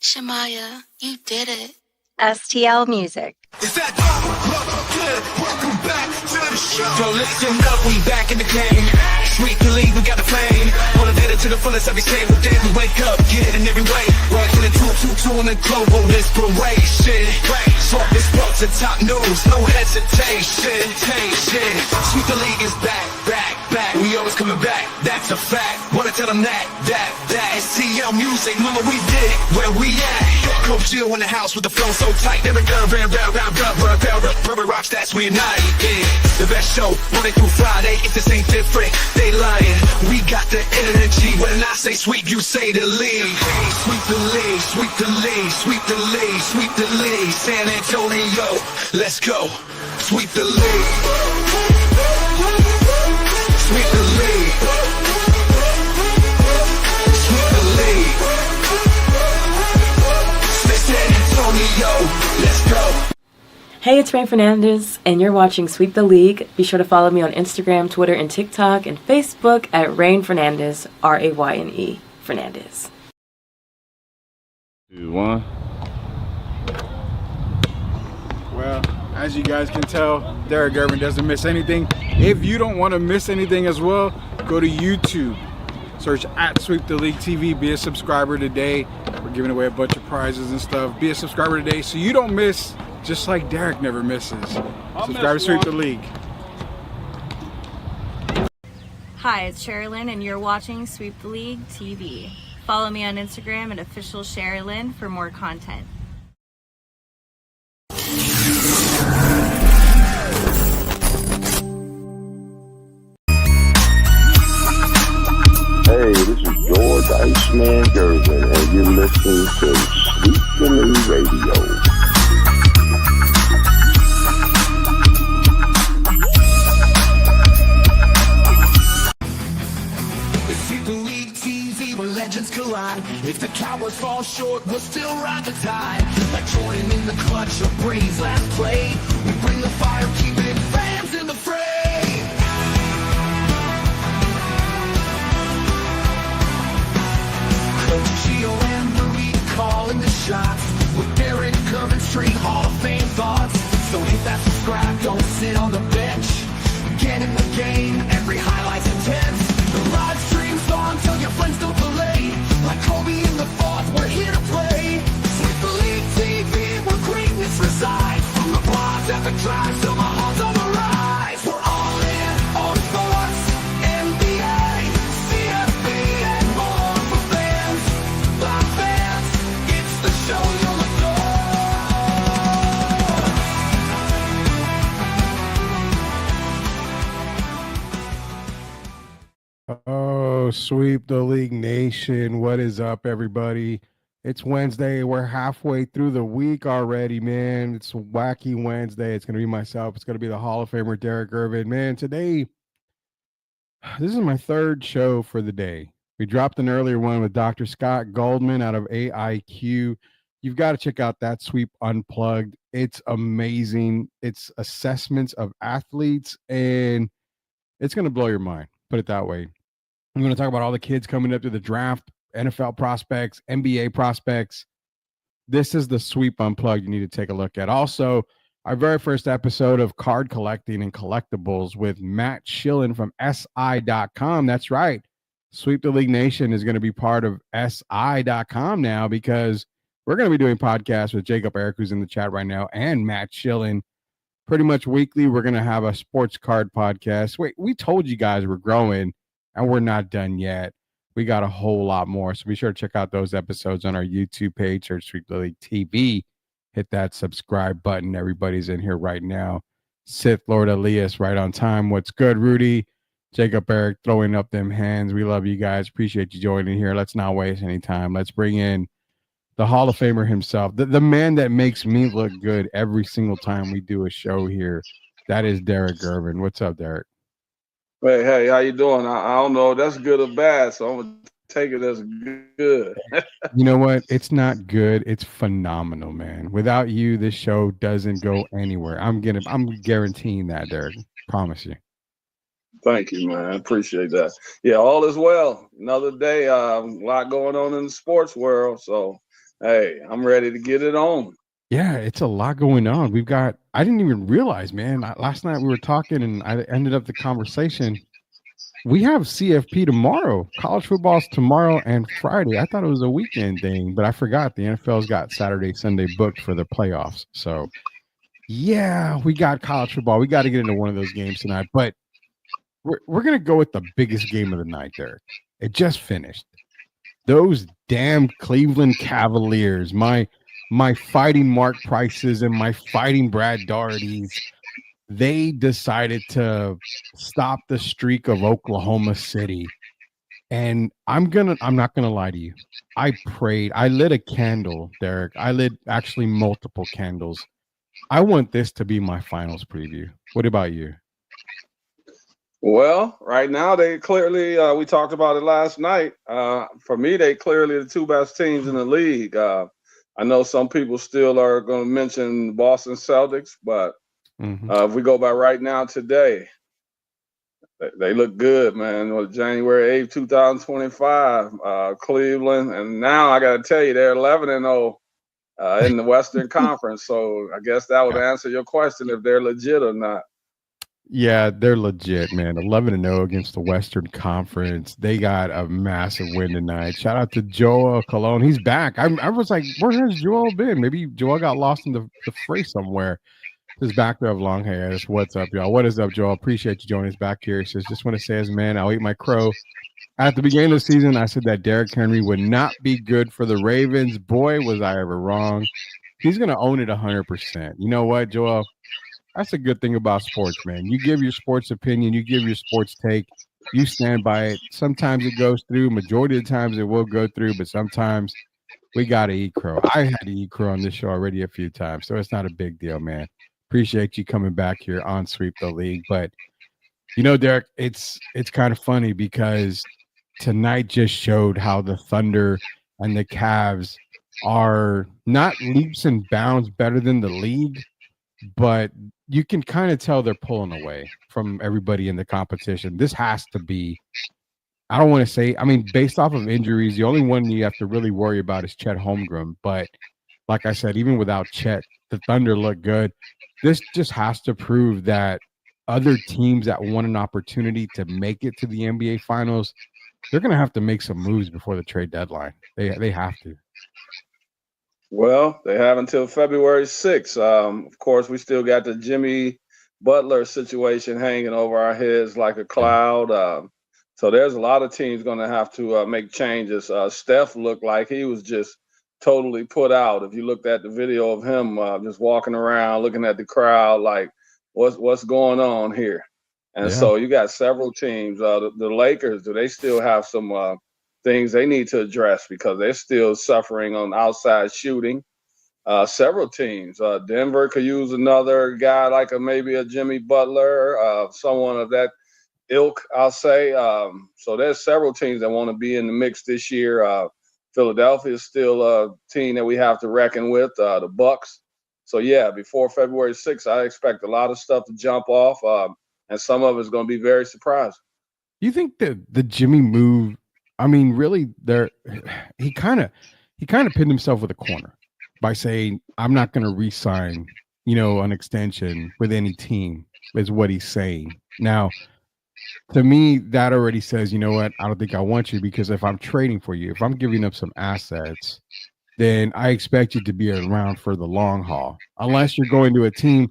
Shamaya, you did it. STL Music. Is that good? Welcome back to the show. So listen up, we back in the game. Sweep the league, we got the flame. Wanna get it to the fullest every single day. We wake up, get it in every way. Working in 222 in the global inspiration. Talk this sports and top news, no hesitation. Sweep the league is back. We always coming back, that's a fact. Wanna tell them that. STL Music, remember we did it, where we at? Coach Jill in the house with the flow so tight. Never rubber rocks, that's we unite. The best show, Monday through Friday. If this ain't different, they lying. We got the energy. When I say sweep, you say the league. Sweep the league, sweep the league, sweep the league, sweep the league. San Antonio, let's go. Sweep the league. Sweep the league. Sweep the league. San Antonio, let's go. Hey, it's Rain Fernandez, and you're watching Sweep the League. Be sure to follow me on Instagram, Twitter, and TikTok, and Facebook at Rain Fernandez, Rayne Fernandez. 2, 1. Well, as you guys can tell, Derek Irvin doesn't miss anything. If you don't want to miss anything as well, go to YouTube. Search at Sweep the League TV. Be a subscriber today. We're giving away a bunch of prizes and stuff. Be a subscriber today so you don't miss, just like Derek never misses. Subscribe to Sweep the League. Hi, it's Sherilyn, and you're watching Sweep the League TV. Follow me on Instagram at official Sherilyn for more content. Hey, this is George Iceman Gervin, and you're listening to Sweep the League Radio. Legends collide. If the Cowboys fall short, we'll still ride the tide. Like Jordan in the clutch of Brady's last play. We bring the fire, keeping fans in the fray. Coach Gio and Marie calling the shots. With Derek Irvin straight Hall of Fame thoughts. So hit that subscribe, don't sit on the bench. Get in the game, every highlight's intense. The live stream's on till your friends don't delay. Like Kobe in the fourth, we're here to play. Sweep the League TV, where greatness resides. From the blogs at the drive till my heart's on the rise. We're all in on sports, NBA, CFB, and more for fans. Live fans, it's the show you'll adore. Oh, Sweep the League Nation. What is up, everybody? It's Wednesday. We're halfway through the week already, man. It's Wacky Wednesday. It's going to be myself. It's going to be the Hall of Famer, Derek Irvin. Man, today, this is my third show for the day. We dropped an earlier one with Dr. Scott Goldman out of AIQ. You've got to check out that Sweep Unplugged. It's amazing. It's assessments of athletes, and it's going to blow your mind. Put it that way. I'm going to talk about all the kids coming up to the draft, NFL prospects, NBA prospects. This is the Sweep Unplugged you need to take a look at. Also, our very first episode of Card Collecting and Collectibles with Matt Schillen from SI.com. That's right. Sweep the League Nation is going to be part of SI.com now because we're going to be doing podcasts with Jacob Eric, who's in the chat right now, and Matt Schillen. Pretty much weekly, we're going to have a sports card podcast. Wait, we told you guys we're growing, and we're not done yet. We got a whole lot more. So be sure to check out those episodes on our YouTube page or Sweep the League TV. Hit that subscribe button. Everybody's in here right now. Sith Lord Elias right on time. What's good, Rudy? Jacob Eric throwing up them hands. We love you guys. Appreciate you joining here. Let's not waste any time. Let's bring in the Hall of Famer himself, the man that makes me look good every single time we do a show here. That is Derek Irvin. What's up, Derek? Hey, how you doing? I don't know if that's good or bad, so I'm going to take it as good. You know what? It's not good. It's phenomenal, man. Without you, this show doesn't go anywhere. I'm guaranteeing that, Derek. Promise you. Thank you, man. I appreciate that. Yeah, all is well. Another day. A lot going on in the sports world, so Hey, I'm ready to get it on. Yeah, it's a lot going on. I didn't even realize, man. Last night we were talking and I ended up the conversation. We have CFP tomorrow. College football's tomorrow and Friday. I thought it was a weekend thing, but I forgot the NFL's got Saturday, Sunday booked for the playoffs. So, yeah, we got college football. We got to get into one of those games tonight, but we're going to go with the biggest game of the night, Derek. It just finished. Those damn Cleveland Cavaliers, my fighting Mark Prices and my fighting Brad Daughertys, they decided to stop the streak of Oklahoma City. And I'm not gonna lie to you. I prayed. I lit a candle, Derek. I lit actually multiple candles. I want this to be my finals preview. What about you? Well, right now they clearly we talked about it last night. For me, they clearly the two best teams in the league. I know some people still are going to mention Boston Celtics, but if we go by right now today, they look good, man. On January 8th, 2025, Cleveland, and now I got to tell you, they're 11-0 in the Western Conference. So I guess that would answer your question if they're legit or not. Yeah, they're legit, man. 11-0 against the Western Conference. They got a massive win tonight. Shout out to Joel Cologne. He's back. I was like, where has Joel been? Maybe Joel got lost in the fray somewhere. His back there of long hair. That's what's up, y'all. What is up, Joel? Appreciate you joining us back here. He says, just want to say as a man, I'll eat my crow. At the beginning of the season, I said that Derrick Henry would not be good for the Ravens. Boy, was I ever wrong. He's going to own it 100%. You know what, Joel? That's a good thing about sports, man. You give your sports opinion, you give your sports take, you stand by it. Sometimes it goes through, majority of the times it will go through, but sometimes we got to eat crow. I had to eat crow on this show already a few times, so it's not a big deal, man. Appreciate you coming back here on Sweep the League. But, you know, Derek, it's kind of funny because tonight just showed how the Thunder and the Cavs are not leaps and bounds better than the league, but you can kind of tell they're pulling away from everybody in the competition. This has to be, I don't want to say, I mean, based off of injuries, the only one you have to really worry about is Chet Holmgren. But like I said, even without Chet, the Thunder look good. This just has to prove that other teams that want an opportunity to make it to the NBA Finals, they're going to have to make some moves before the trade deadline. They have to. Well, they have until February 6th. Of course, we still got the Jimmy Butler situation hanging over our heads like a cloud. So there's a lot of teams going to have to make changes. Steph looked like he was just totally put out. If you looked at the video of him just walking around, looking at the crowd, like what's going on here? And so you got several teams. The Lakers, do they still have some things they need to address because they're still suffering on outside shooting? Several teams. Denver could use another guy like maybe a Jimmy Butler, someone of that ilk, I'll say. So there's several teams that want to be in the mix this year. Philadelphia is still a team that we have to reckon with, the Bucks. So, yeah, before February 6th, I expect a lot of stuff to jump off, and some of it's going to be very surprising. Do you think that the Jimmy move, I mean, really, he kind of pinned himself with a corner by saying, I'm not going to re-sign, an extension with any team, is what he's saying. Now, to me, that already says, you know what, I don't think I want you, because if I'm trading for you, if I'm giving up some assets, then I expect you to be around for the long haul. Unless you're going to a team,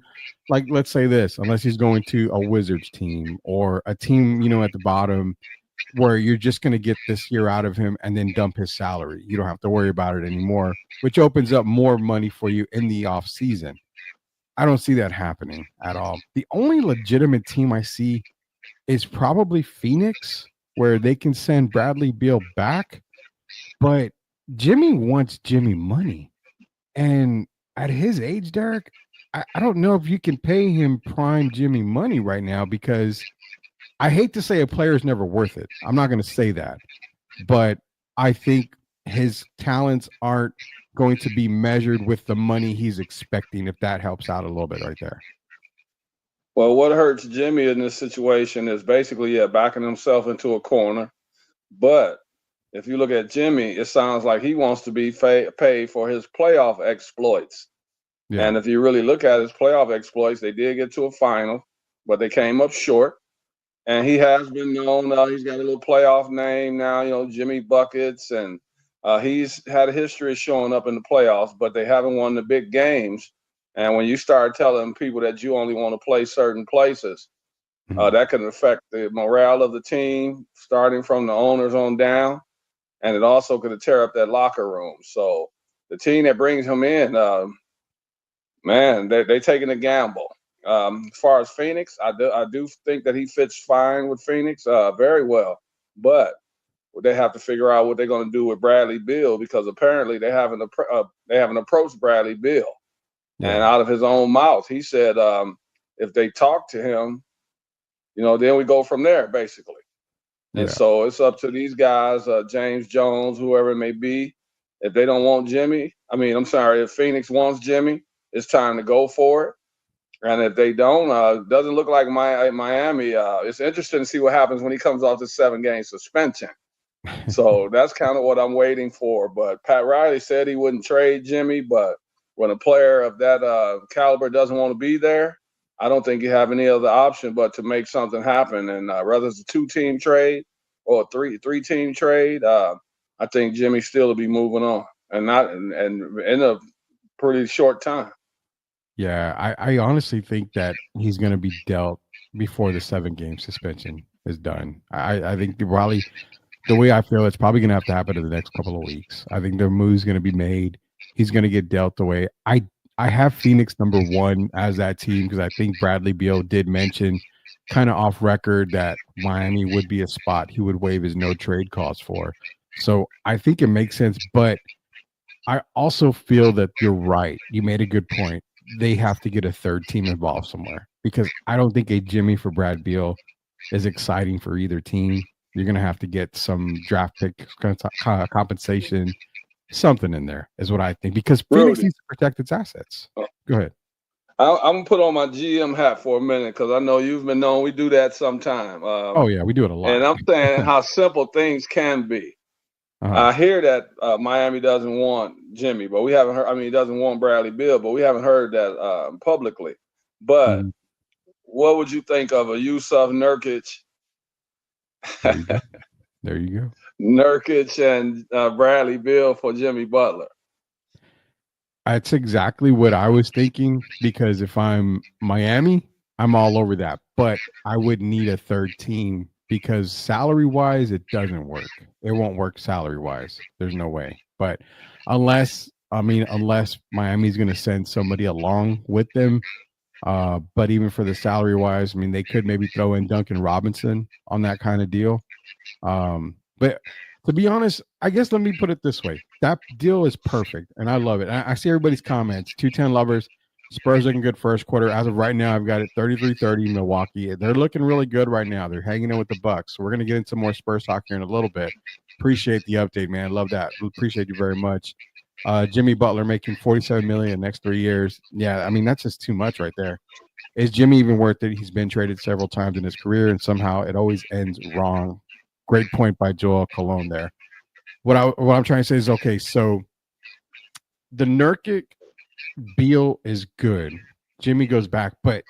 like, let's say this, unless he's going to a Wizards team or a team, at the bottom, where you're just going to get this year out of him and then dump his salary. You don't have to worry about it anymore, which opens up more money for you in the off season. I don't see that happening at all. The only legitimate team I see is probably Phoenix, where they can send Bradley Beal back. But Jimmy wants Jimmy money. And at his age, Derek, I don't know if you can pay him prime Jimmy money right now, because I hate to say a player is never worth it. I'm not going to say that. But I think his talents aren't going to be measured with the money he's expecting, if that helps out a little bit right there. Well, what hurts Jimmy in this situation is basically, backing himself into a corner. But if you look at Jimmy, it sounds like he wants to be paid for his playoff exploits. Yeah. And if you really look at his playoff exploits, they did get to a final, but they came up short. And he has been known. He's got a little playoff name now, Jimmy Buckets, and he's had a history of showing up in the playoffs, but they haven't won the big games. And when you start telling people that you only want to play certain places, that can affect the morale of the team, starting from the owners on down, and it also could tear up that locker room. So the team that brings him in, man, they're taking a gamble. As far as Phoenix, I do think that he fits fine with Phoenix, very well. But they have to figure out what they're going to do with Bradley Beal, because apparently they haven't approached Bradley Beal. Yeah. And out of his own mouth, he said if they talk to him, then we go from there, basically. And so it's up to these guys, James Jones, whoever it may be. If they don't want Jimmy, if Phoenix wants Jimmy, it's time to go for it. And if they don't, it doesn't look like Miami. It's interesting to see what happens when he comes off the 7-game suspension. So that's kind of what I'm waiting for. But Pat Riley said he wouldn't trade Jimmy, but when a player of that caliber doesn't want to be there, I don't think you have any other option but to make something happen. And whether it's a 2-team trade or a three-team trade, I think Jimmy still will be moving on, and in a pretty short time. Yeah, I honestly think that he's going to be dealt before the 7-game suspension is done. I think Riley, the way I feel, it's probably going to have to happen in the next couple of weeks. I think the move's going to be made. He's going to get dealt the way I have Phoenix number 1 as that team, because I think Bradley Beal did mention kind of off record that Miami would be a spot he would waive his no trade clause for. So I think it makes sense, but I also feel that you're right. You made a good point. They have to get a third team involved somewhere, because I don't think a Jimmy for Brad Beal is exciting for either team. You're going to have to get some draft pick compensation, something in there is what I think, because Phoenix needs to protect its assets. Go ahead. I'm going to put on my GM hat for a minute, because I know you've been known we do that sometime. Oh, yeah, we do it a lot. And I'm saying how simple things can be. I hear that Miami doesn't want Jimmy, but we haven't heard. He doesn't want Bradley Beal, but we haven't heard that publicly. But what would you think of a Yusuf Nurkic? There you go. Nurkic and Bradley Beal for Jimmy Butler. That's exactly what I was thinking, because if I'm Miami, I'm all over that. But I would need a third team, because salary-wise, it doesn't work. It won't work salary-wise. There's no way. But unless Miami's going to send somebody along with them, but even for the salary-wise, they could maybe throw in Duncan Robinson on that kind of deal. But to be honest, I guess let me put it this way. That deal is perfect, and I love it. I see everybody's comments. 210 lovers. Spurs looking good first quarter. As of right now, I've got it 33-30 Milwaukee. They're looking really good right now. They're hanging in with the Bucks. So we're going to get into more Spurs talk here in a little bit. Appreciate the update, man. Love that. Appreciate you very much. Jimmy Butler making $47 million in the next 3 years. Yeah, that's just too much right there. Is Jimmy even worth it? He's been traded several times in his career, and somehow it always ends wrong. Great point by Joel Cologne there. What I'm trying to say is, okay, so the Nurkic Beal is good. Jimmy goes back, but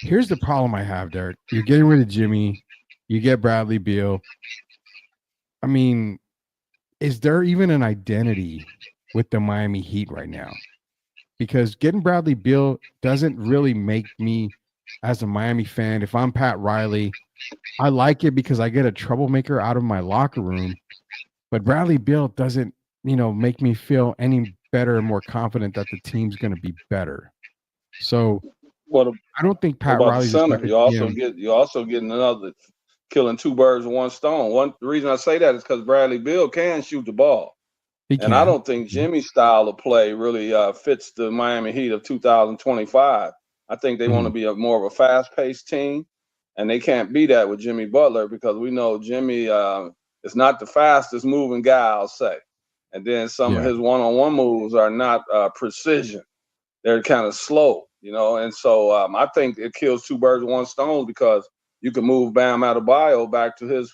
here's the problem I have, Derek. You're getting rid of Jimmy. You get Bradley Beal. Is there even an identity with the Miami Heat right now? Because getting Bradley Beal doesn't really make me, as a Miami fan, if I'm Pat Riley, I like it because I get a troublemaker out of my locker room. But Bradley Beal doesn't, make me feel any better and more confident that the team's going to be better. So I don't think Pat Riley's you also getting another killing 2 birds with 1 stone. The reason I say that is because Bradley Beal can shoot the ball. And I don't think Jimmy's style of play really fits the Miami Heat of 2025. I think they want to be more of a fast-paced team, and they can't be that with Jimmy Butler, because we know Jimmy is not the fastest moving guy, I'll say. And then some of his one-on-one moves are not precision. They're kind of slow, And so I think it kills 2 birds with 1 stone, because you can move Bam Adebayo back to his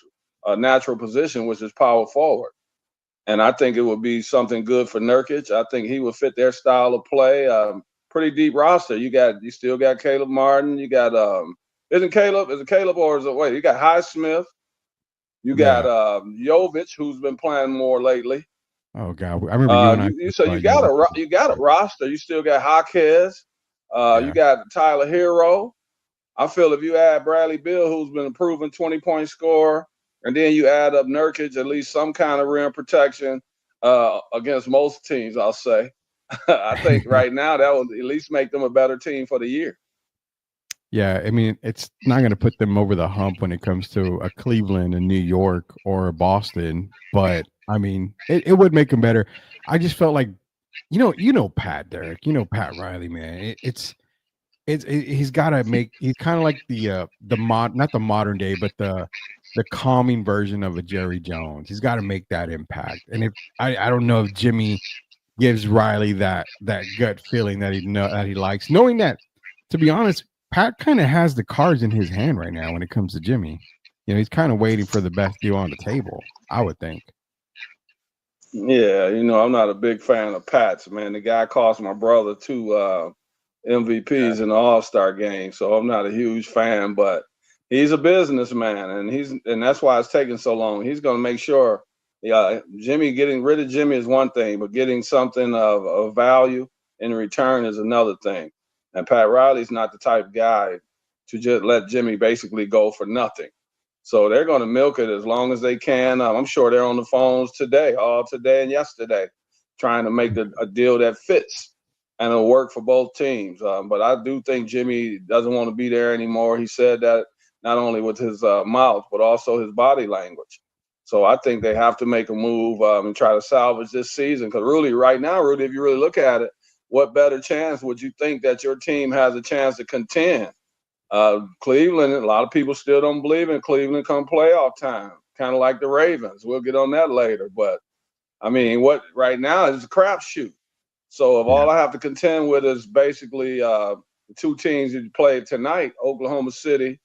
natural position, which is power forward. And I think it would be something good for Nurkic. I think he would fit their style of play. Pretty deep roster. You still got Caleb Martin. You got is it Caleb or is it wait? You got Highsmith. You got Jovic, who's been playing more lately. Oh God, I remember you and I. So you got a roster. You still got Jaquez. You got Tyler Hero. I feel if you add Bradley Beal, who's been a proven 20-point scorer, and then you add up Nurkic, at least some kind of rim protection against most teams, I'll say. I think right now that would at least make them a better team for the year. Yeah, I mean, it's not going to put them over the hump when it comes to a Cleveland, a New York, or a Boston, but I mean, it would make them better. I just felt like, Pat, Derek, Pat Riley, man. He's got to make. He's kind of like not the modern day, but the calming version of a Jerry Jones. He's got to make that impact. And if I don't know if Jimmy gives Riley that gut feeling that he likes, knowing that, to be honest, Pat kind of has the cards in his hand right now when it comes to Jimmy. He's kind of waiting for the best deal on the table, I would think. Yeah, I'm not a big fan of Pat's, man. The guy cost my brother 2 MVPs in the All-Star game, so I'm not a huge fan, but he's a businessman, and that's why it's taking so long. He's going to make sure getting rid of Jimmy is one thing, but getting something of value in return is another thing. And Pat Riley's not the type of guy to just let Jimmy basically go for nothing. So they're going to milk it as long as they can. I'm sure they're on the phones today and yesterday, trying to make a deal that fits and it'll work for both teams. But I do think Jimmy doesn't want to be there anymore. He said that not only with his mouth, but also his body language. So I think they have to make a move and try to salvage this season. Because really, right now, Rudy, if you really look at it, what better chance would you think that your team has a chance to contend? Cleveland, a lot of people still don't believe in Cleveland come playoff time, kind of like the Ravens. We'll get on that later. But, I mean, what right now is a crapshoot. So if all I have to contend with is basically the 2 teams that played tonight, Oklahoma City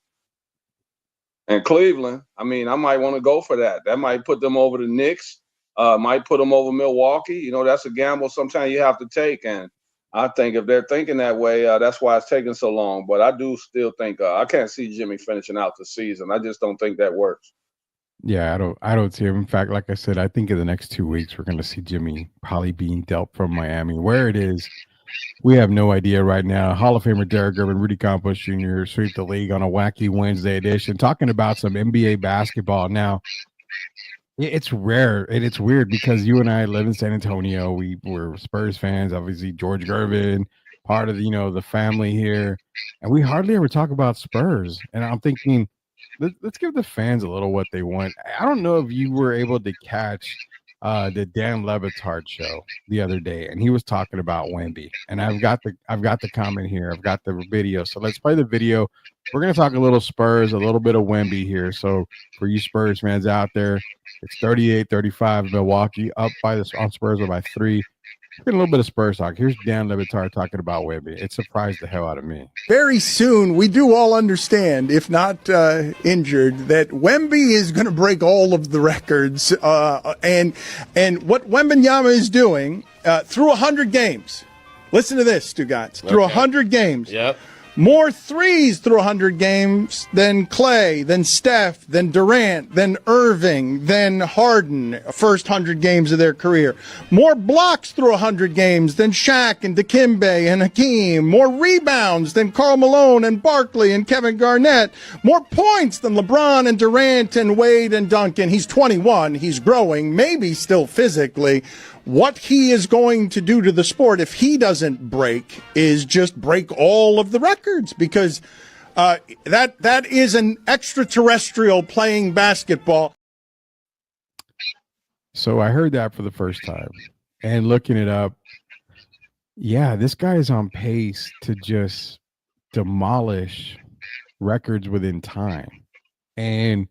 and Cleveland, I mean, I might want to go for that. That might put them over the Knicks, might put them over Milwaukee. That's a gamble sometimes you have to take. And I think if they're thinking that way, that's why it's taking so long. But I do still think I can't see Jimmy finishing out the season. I just don't think that works. Yeah, I don't see him. In fact, like I said, I think in the next 2 weeks we're going to see Jimmy probably being dealt from Miami. Where it is, we have no idea right now. Hall of Famer Derek Urban, Rudy Campos Jr. sweep the league on a wacky Wednesday edition, talking about some NBA basketball. Now, it's rare and it's weird because you and I live in San Antonio. We're Spurs fans, obviously. George Gervin, part of the family here, and we hardly ever talk about Spurs. And I'm thinking, let's give the fans a little what they want. I don't know if you were able to catch the Dan Le Batard show the other day, and he was talking about Wemby. And I've got the comment here. I've got the video. So let's play the video. We're gonna talk a little Spurs, a little bit of Wemby here. So for you Spurs fans out there, it's 38-35 Milwaukee up on Spurs by 3. Get a little bit of Spurs talk. Here's Dan Le Batard talking about Wemby. It surprised the hell out of me. Very soon, we do all understand, if not injured, that Wemby is going to break all of the records. And what Wembanyama is doing through 100 games. Listen to this, Stugotz. Through 100 games. Yep. More threes through 100 games than Clay, than Steph, than Durant, than Irving, than Harden, first 100 games of their career. More blocks through 100 games than Shaq and Dikembe and Hakeem. More rebounds than Karl Malone and Barkley and Kevin Garnett. More points than LeBron and Durant and Wade and Duncan. He's 21. He's growing, maybe still physically. What he is going to do to the sport if he doesn't break is just break all of the records, because that is an extraterrestrial playing basketball. So I heard that for the first time, and looking it up, yeah, this guy is on pace to just demolish records within time. And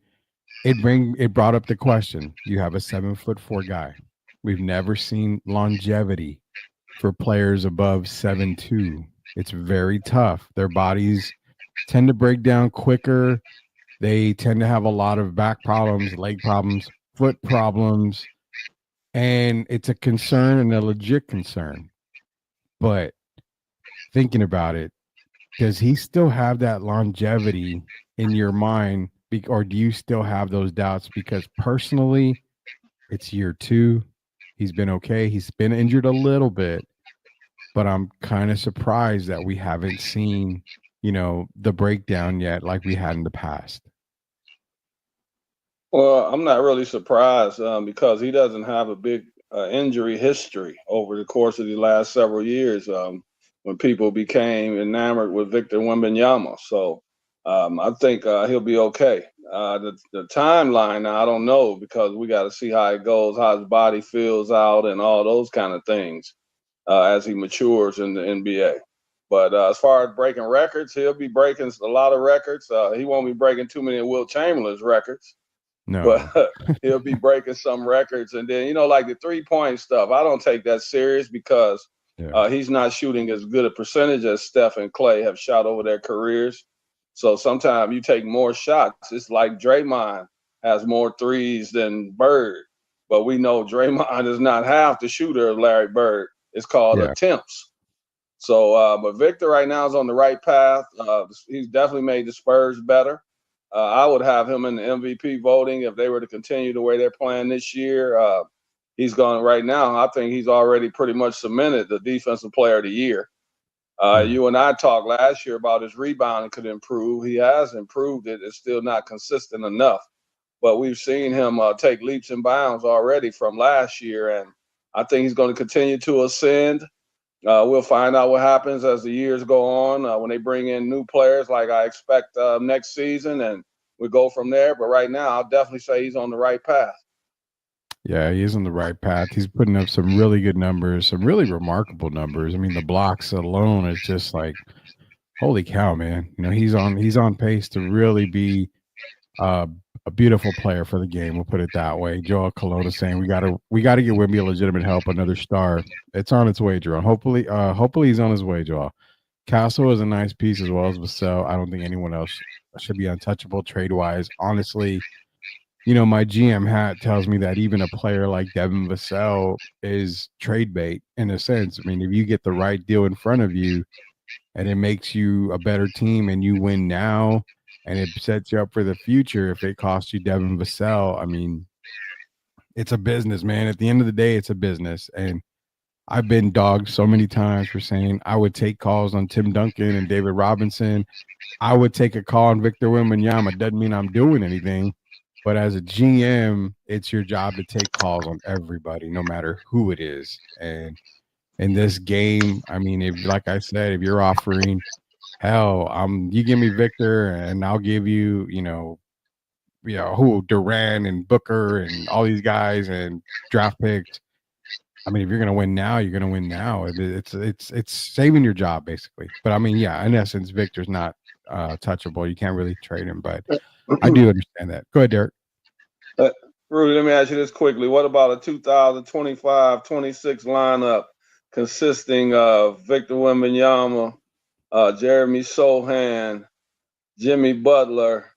it brought up the question: you have a 7'4" guy. We've never seen longevity for players above 7'2". It's very tough. Their bodies tend to break down quicker. They tend to have a lot of back problems, leg problems, foot problems. And it's a concern and a legit concern. But thinking about it, does he still have that longevity in your mind? Or do you still have those doubts? Because personally, it's year 2. He's been okay. He's been injured a little bit, but I'm kind of surprised that we haven't seen, the breakdown yet like we had in the past. Well, I'm not really surprised because he doesn't have a big injury history over the course of the last several years when people became enamored with Victor Wembanyama. So I think he'll be okay. The timeline, I don't know because we got to see how it goes, how his body feels out, and all those kind of things as he matures in the NBA. But as far as breaking records, he'll be breaking a lot of records. He won't be breaking too many of Wilt Chamberlain's records. No. But he'll be breaking some records. And then, like the 3-point stuff, I don't take that serious because he's not shooting as good a percentage as Steph and Clay have shot over their careers. So sometimes you take more shots. It's like Draymond has more threes than Bird. But we know Draymond is not half the shooter of Larry Bird. It's called attempts. So, but Victor right now is on the right path. He's definitely made the Spurs better. I would have him in the MVP voting if they were to continue the way they're playing this year. He's gone right now. I think he's already pretty much cemented the defensive player of the year. You and I talked last year about his rebounding could improve. He has improved it. It's still not consistent enough. But we've seen him take leaps and bounds already from last year. And I think he's going to continue to ascend. We'll find out what happens as the years go on when they bring in new players like I expect next season, and we go from there. But right now, I'll definitely say he's on the right path. Yeah, he is on the right path. He's putting up some really good numbers, some really remarkable numbers. I mean, the blocks alone is just like, holy cow, man. He's on pace to really be a beautiful player for the game. We'll put it that way. Joel Colonna saying we gotta get Wimby legitimate help, another star. It's on its way, Joel. Hopefully he's on his way, Joel. Castle is a nice piece as well as Vassell. I don't think anyone else should be untouchable trade wise. Honestly, my GM hat tells me that even a player like Devin Vassell is trade bait in a sense. I mean, if you get the right deal in front of you and it makes you a better team and you win now, and it sets you up for the future if it costs you Devin Vassell. I mean, it's a business, man. At the end of the day, it's a business. And I've been dogged so many times for saying I would take calls on Tim Duncan and David Robinson. I would take a call on Victor Wembanyama. Doesn't mean I'm doing anything. But as a GM, it's your job to take calls on everybody, no matter who it is. And in this game, I mean, if, like I said, if you're offering – hell, you give me Victor, and I'll give you, who Durant and Booker and all these guys and draft picks. I mean, if you're gonna win now, you're gonna win now. It's saving your job basically. But I mean, yeah, in essence, Victor's not touchable. You can't really trade him, but I do understand that. Go ahead, Derek. Rudy, let me ask you this quickly. What about a 2025-26 lineup consisting of Victor Wembanyama, Jeremy Sohan, Jimmy Butler,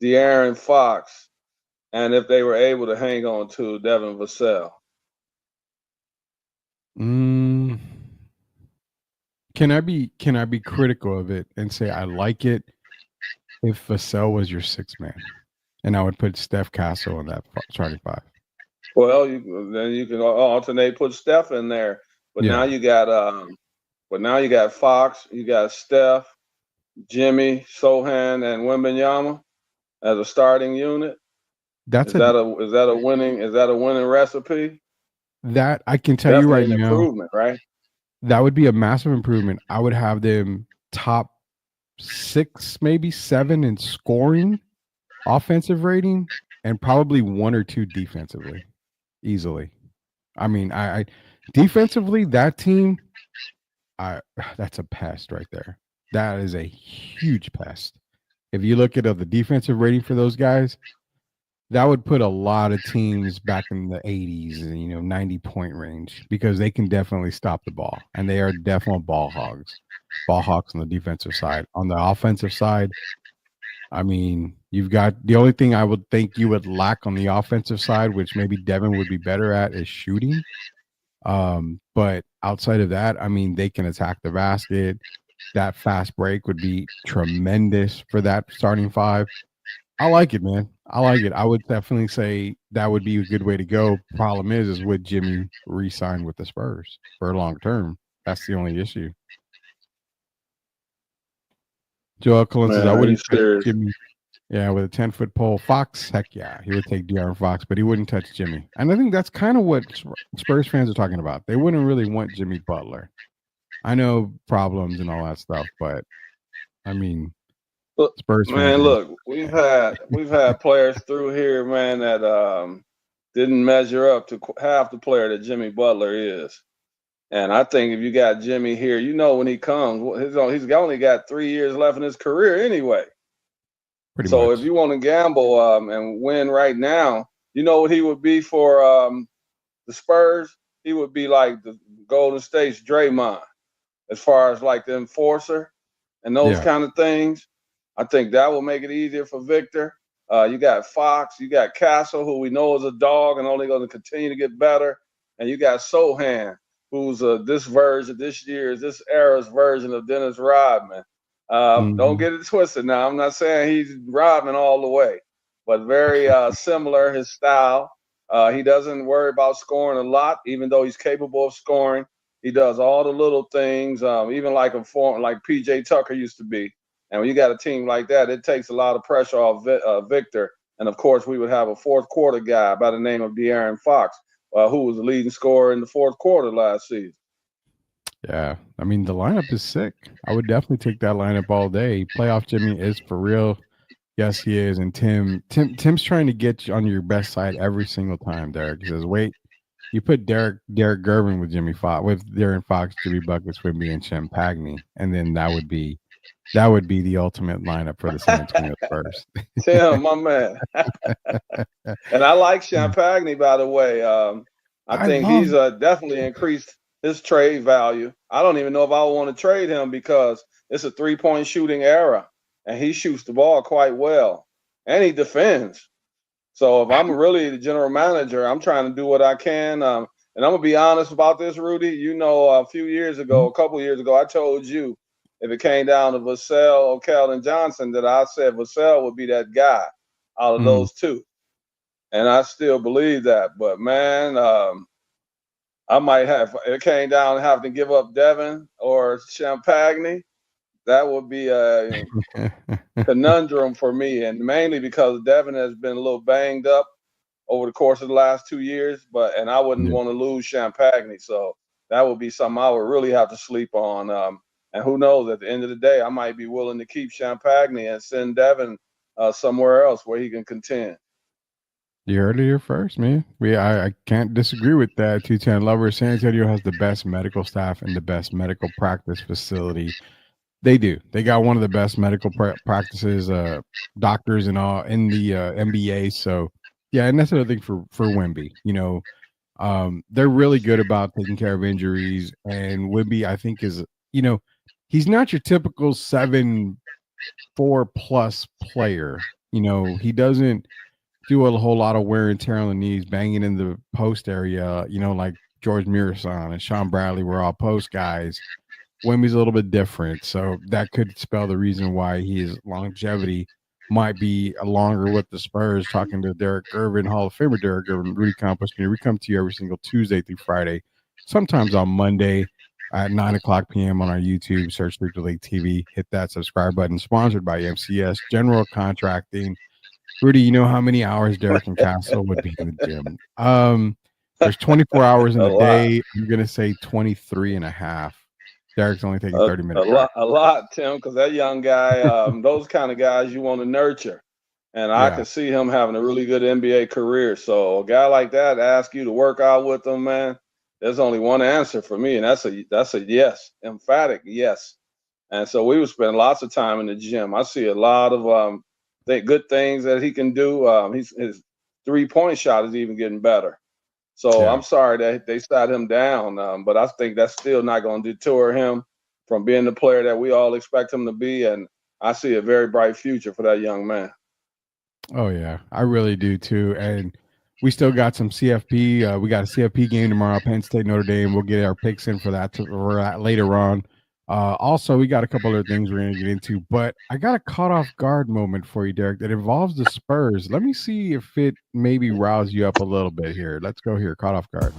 De'Aaron Fox, and if they were able to hang on to Devin Vassell? Can I be critical of it and say I like it if Vassell was your sixth man, and I would put Steph Castle in that starting five? Well, then you can alternate, put Steph in there, but now you got Fox, you got Steph, Jimmy, Sohan, and Wembanyama as a starting unit. Is that a winning recipe? That I can tell you right now. Improvement, right? That would be a massive improvement. I would have them top 6, maybe 7 in scoring, offensive rating, and probably 1 or 2 defensively, easily. I mean, I defensively, that team, that's a pest right there. That is a huge pest. If you look at the defensive rating for those guys, that would put a lot of teams back in the 80s, 90-point range, because they can definitely stop the ball, and they are definitely ball hawks on the defensive side. On the offensive side, I mean, you've got the only thing I would think you would lack on the offensive side, which maybe Devin would be better at, is shooting. But outside of that, I mean, they can attack the basket. That fast break would be tremendous for that starting five. I like it, man. I like it. I would definitely say that would be a good way to go. Problem is would Jimmy re-sign with the Spurs for long term? That's the only issue. Joel Collins says, I Man, are you wouldn't touch serious? Jimmy. Yeah, with a 10-foot pole. Fox, heck yeah, he would take De'Aaron Fox, but he wouldn't touch Jimmy. And I think that's kind of what Spurs fans are talking about. They wouldn't really want Jimmy Butler. I know problems and all that stuff, but I mean, Look, Spurs fans man, are look, we've had players through here, man, that didn't measure up to half the player that Jimmy Butler is. And I think if you got Jimmy here, you know when he comes, he's only got 3 years left in his career anyway. pretty So if much. you want to gamble and win right now, you know what he would be for the Spurs? He would be like the Golden State's Draymond, as far as like the enforcer and those Yeah. kind of things. I think that will make it easier for Victor. You got Fox, you got Castle, who we know is a dog and only going to continue to get better, and you got Sohan, who's this era's version of Dennis Rodman. Don't get it twisted now. I'm not saying he's Rodman all the way, but very similar his style. He doesn't worry about scoring a lot, even though he's capable of scoring. He does all the little things, even like like PJ Tucker used to be. And when you got a team like that, it takes a lot of pressure off Victor. And of course, we would have a fourth quarter guy by the name of De'Aaron Fox, who was the leading scorer in the fourth quarter last season. Yeah. I mean, the lineup is sick. I would definitely take that lineup all day. Playoff Jimmy is for real. Yes, he is. And Tim's trying to get you on your best side every single time, Derek. He says, wait, you put Derek Gervin with De'Aaron Fox, Jimmy Buckets, Wimby, and Champagne, and then that would be the ultimate lineup for the San Antonio Spurs. Tim, my man. And I like Champagne, by the way. I think he's definitely increased his trade value. I don't even know if I want to trade him because it's a three-point shooting era, and he shoots the ball quite well, and he defends. So if I'm really the general manager, I'm trying to do what I can. And I'm going to be honest about this, Rudy. You know, a couple years ago, I told you if it came down to Vassell or Keldon Johnson that I said Vassell would be that guy out of those two. And I still believe that. But, man, I might have – it came down to having to give up Devin or Champagne. That would be a conundrum for me, and mainly because Devin has been a little banged up over the course of the last 2 years, and I wouldn't want to lose Champagne, so that would be something I would really have to sleep on. And who knows? At the end of the day, I might be willing to keep Champagne and send Devin somewhere else where he can contend. You heard it here first, man. I can't disagree with that. 210 Lover. San Antonio has the best medical staff and the best medical practice facility. They do. They got one of the best medical practices, doctors and all in the NBA. So, yeah, and that's another thing for Wemby. You know, they're really good about taking care of injuries. And Wemby, I think, is, you know, he's not your typical 7'4+ player. You know, he doesn't do a whole lot of wear and tear on the knees, banging in the post area, you know, like George Mirasan and Sean Bradley were all post guys. Wemby's a little bit different, so that could spell the reason why his longevity might be longer with the Spurs. Talking to Derek Gervin, Hall of Famer Derek Gervin, Rudy Campos Jr. We come to you every single Tuesday through Friday, sometimes on Monday at 9:00 p.m. on our YouTube. Search Sweep the League TV. Hit that subscribe button. Sponsored by MCS General Contracting. Rudy, you know how many hours Derek and Castle would be in the gym? There's 24 hours in a day. I'm going to say 23 and a half. Derek's only taking 30 minutes. A lot, Tim, because that young guy, those kind of guys you want to nurture. And I can see him having a really good NBA career. So a guy like that ask you to work out with him, man, there's only one answer for me, and that's a yes, emphatic yes. And so we would spend lots of time in the gym. I see a lot of good things that he can do. His three-point shot is even getting better. So I'm sorry that they sat him down, but I think that's still not going to deter him from being the player that we all expect him to be. And I see a very bright future for that young man. Oh yeah, I really do too. And we still got some CFP. We got a CFP game tomorrow, Penn State, Notre Dame. We'll get our picks in for that later on. Also, we got a couple other things we're going to get into, but I got a caught off guard moment for you, Derek, that involves the Spurs. Let me see if it maybe rouse you up a little bit here. Let's go here. Caught off guard.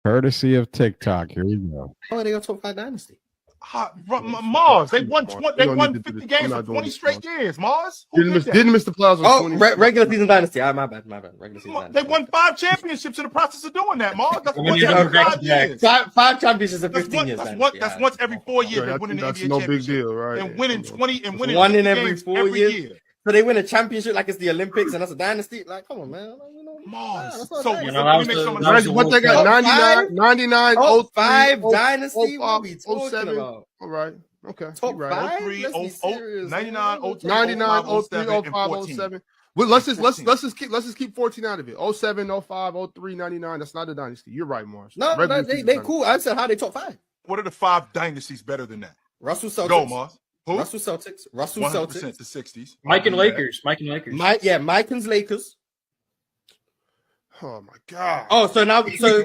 Courtesy of TikTok. Here we go. Oh, they got top 5 dynasty. Mars, they won 50 games for 20 straight years. Mars, didn't miss the playoffs. Oh, regular season dynasty. My bad. Regular season dynasty. They won 5 championships in the process of doing that. Mars, that's once every 5 years. 5 championships in 15 years. That's once every 4 years. They're winning the NBA championship. That's no big deal, right? And winning 20 and winning one in every 4 years. So they win a championship like it's the Olympics and that's a dynasty. Like, come on, man. Mars. So what they got? 99, 05 dynasty. What we talking about? All right. Okay. Top 5? 99, 03, 05, 07. Well, let's just keep 14 out of it. 07, 05, 03, 99. That's not a dynasty. You're right, Mars. No, they cool. I said how they top 5. What are the 5 dynasties better than that? Russell Celtics. Go, Mars. Who? Russell Celtics. 100% the 60s. Mike and Lakers. Mike and Lakers. Oh my God. Oh, so then tell me. So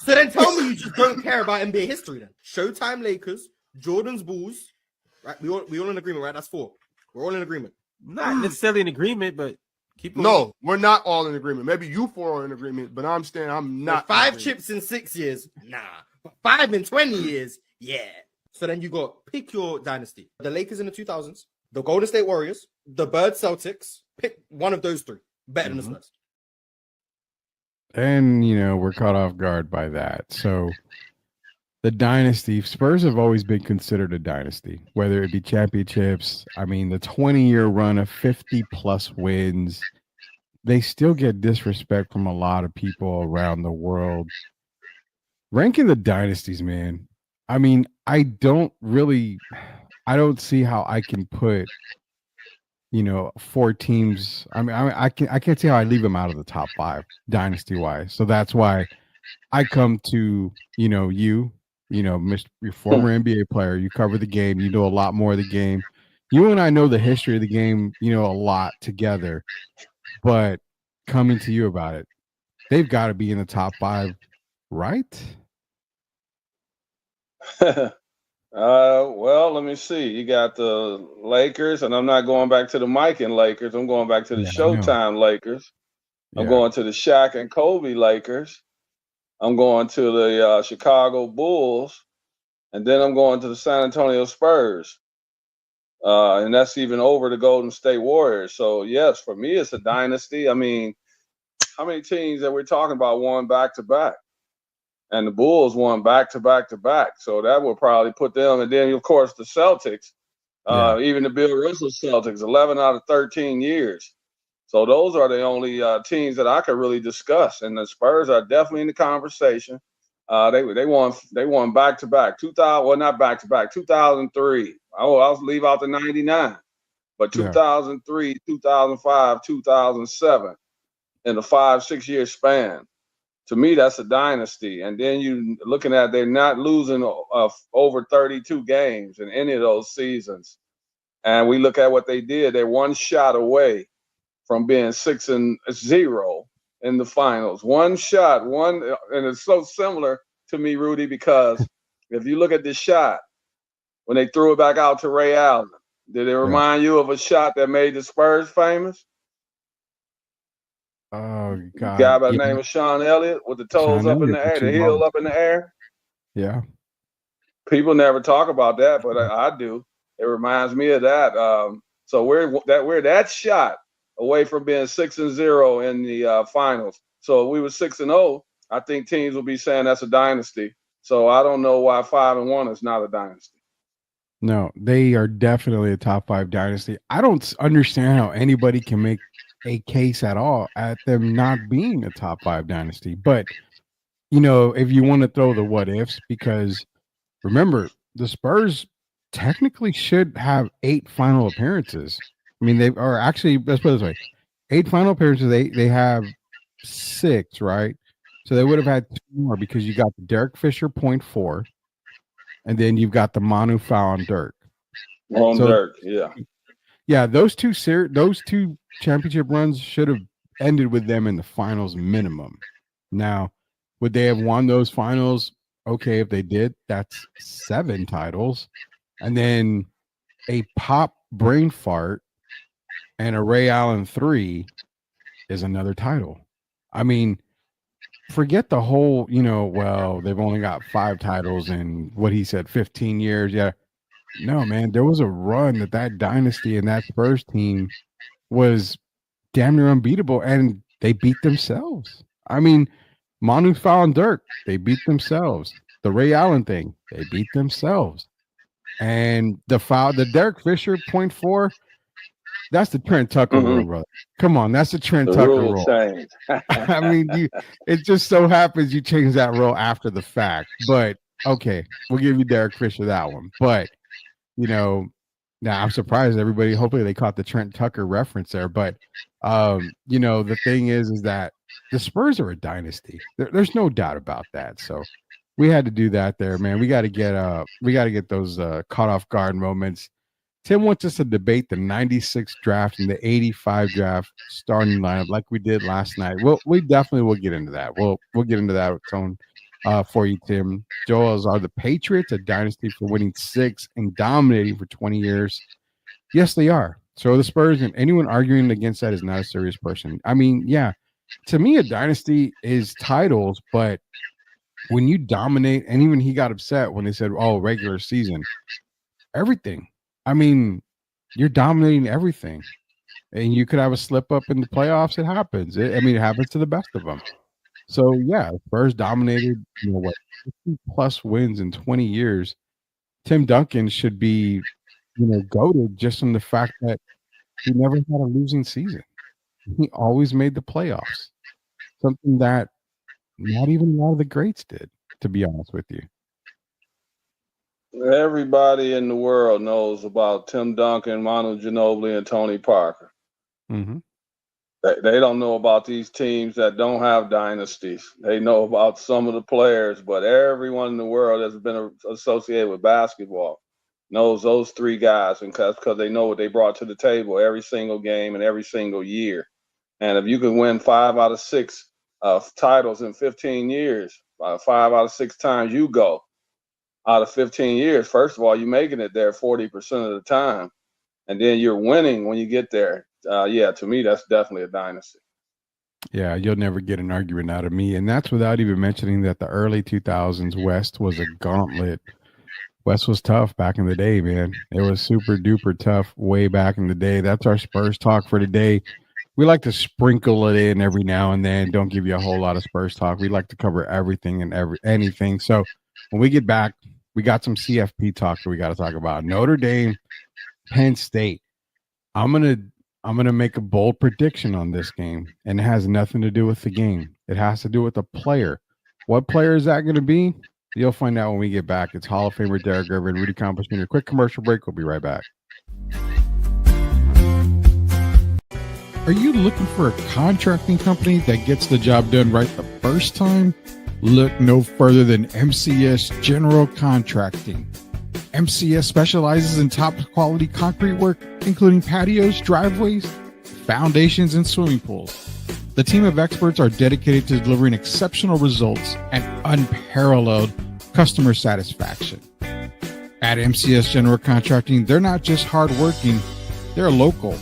then tell me you just don't care about NBA history then. Showtime Lakers, Jordan's Bulls. Right? We all in agreement, right? That's 4. We're all in agreement. Not necessarily in agreement, but keep. No, we're not all in agreement. Maybe you 4 are in agreement, but I'm not. 5 chips in 6 years, nah. But 5 in 20 years, yeah. So then you got pick your dynasty. The Lakers in the 2000s, the Golden State Warriors, the Bird Celtics. Pick one of those 3. Better than the Spurs. And, we're caught off guard by that. So the dynasty, Spurs have always been considered a dynasty, whether it be championships. I mean, the 20-year run of 50-plus wins, they still get disrespect from a lot of people around the world. Ranking the dynasties, man. I mean, I don't see how I can put, 4 teams. I mean, I can't see how I leave them out of the top 5 dynasty wise. So that's why I come to, your former NBA player. You cover the game. You know a lot more of the game. You and I know the history of the game, a lot together. But coming to you about it, they've got to be in the top 5, right? Well, let me see. You got the Lakers, and I'm not going back to the Mike and Lakers. I'm going back to the Showtime Lakers. I'm going to the Shaq and Kobe Lakers. I'm going to the Chicago Bulls, and then I'm going to the San Antonio Spurs. And that's even over the Golden State Warriors. So, yes, for me, it's a dynasty. I mean, how many teams that we're talking about won back-to-back? And the Bulls won back-to-back. So that will probably put them. And then, of course, the Celtics, even the Bill Russell Celtics, 11 out of 13 years. So those are the only teams that I could really discuss. And the Spurs are definitely in the conversation. They won back-to-back. 2000, well, not back-to-back, 2003. I'll leave out the 99. But 2003, 2005, 2007 in a 5-6 year span. To me, that's a dynasty. And then you looking at they're not losing over 32 games in any of those seasons. And we look at what they did. They're 1 shot away from being 6-0 in the finals. 1 shot, and it's so similar to me, Rudy, because if you look at this shot, when they threw it back out to Ray Allen, did it remind you of a shot that made the Spurs famous? Oh, God. A guy by the name of Sean Elliott with the toes up in the air, the heel up in the air. Yeah. People never talk about that, but I do. It reminds me of that. So we're that shot away from being 6-0 in the finals. So if we were 6-0, I think teams will be saying that's a dynasty. So I don't know why 5-1 is not a dynasty. No, they are definitely a top 5 dynasty. I don't understand how anybody can make a case at all at them not being a top 5 dynasty. But, if you want to throw the what ifs, because remember, the Spurs technically should have 8 final appearances. I mean, let's put it this way, 8 final appearances. They have 6, right? So they would have had 2 more because you got the Derek Fisher 0.4, and then you've got the Manu foul on Dirk. Dirk, yeah. Yeah, those two championship runs should have ended with them in the finals minimum. Now, would they have won those finals? Okay, if they did, that's 7 titles. And then a pop brain fart and a Ray Allen 3 is another title. I mean, forget the whole, well, they've only got 5 titles in what he said, 15 years. Yeah. No, man, there was a run that dynasty and that Spurs team was damn near unbeatable, and they beat themselves. I mean, Manu foul and Dirk, they beat themselves. The Ray Allen thing, they beat themselves. And the Derek Fisher 0.4, that's the Trent Tucker rule, brother. Come on, that's the Trent Tucker rule. Change. I mean, it just so happens you change that rule after the fact. But okay, we'll give you Derek Fisher that one. But now I'm surprised everybody. Hopefully they caught the Trent Tucker reference there. But the thing is that the Spurs are a dynasty. There's no doubt about that. So we had to do that there, man. We got to get those caught off guard moments. Tim wants us to debate the 96 draft and the 85 draft starting lineup like we did last night. We definitely will get into that. We'll get into that tone for you, Tim. Joel's, are the Patriots a dynasty for winning 6 and dominating for 20 years? Yes, they are. So are the Spurs, and anyone arguing against that is not a serious person. I mean, yeah, to me, a dynasty is titles, but when you dominate, and even he got upset when they said, oh, regular season, everything. I mean, you're dominating everything. And you could have a slip up in the playoffs. It happens. It happens to the best of them. So, yeah, Spurs dominated, 50 plus wins in 20 years. Tim Duncan should be, goated just on the fact that he never had a losing season. He always made the playoffs. Something that not even a lot of the greats did, to be honest with you. Everybody in the world knows about Tim Duncan, Manu Ginobili, and Tony Parker. Mm-hmm. They don't know about these teams that don't have dynasties. They know about some of the players, but everyone in the world that's been associated with basketball knows those 3 guys, because they know what they brought to the table every single game and every single year. And if you can win 5 out of 6 titles in 15 years, 5 out of 6 times you go out of 15 years, first of all, you're making it there 40% of the time. And then you're winning when you get there. To me, that's definitely a dynasty. Yeah, you'll never get an argument out of me. And that's without even mentioning that the early 2000s West was a gauntlet. West was tough back in the day, man. It was super duper tough way back in the day. That's our Spurs talk for today. We like to sprinkle it in every now and then. Don't give you a whole lot of Spurs talk. We like to cover everything and anything. So when we get back, we got some CFP talk that we got to talk about. Notre Dame, Penn State. I'm gonna make a bold prediction on this game, and it has nothing to do with the game. It has to do with the player. What player is that going to be? You'll find out when we get back. It's Hall of Famer Derek Irvin, Rudy Campos Jr. Quick commercial break. We'll be right back. Are you looking for a contracting company that gets the job done right the first time? Look no further than MCS General Contracting. MCS specializes in top quality concrete work, including patios, driveways, foundations, and swimming pools. The team of experts are dedicated to delivering exceptional results and unparalleled customer satisfaction. At MCS General Contracting, they're not just hardworking, they're local.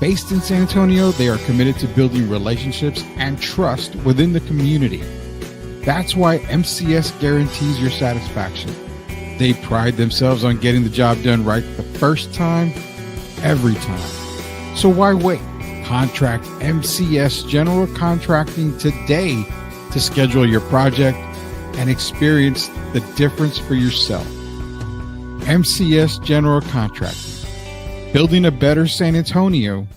Based in San Antonio, they are committed to building relationships and trust within the community. That's why MCS guarantees your satisfaction. They pride themselves on getting the job done right the first time, every time. So why wait? Contract MCS General Contracting today to schedule your project and experience the difference for yourself. MCS General Contracting. Building a better San Antonio,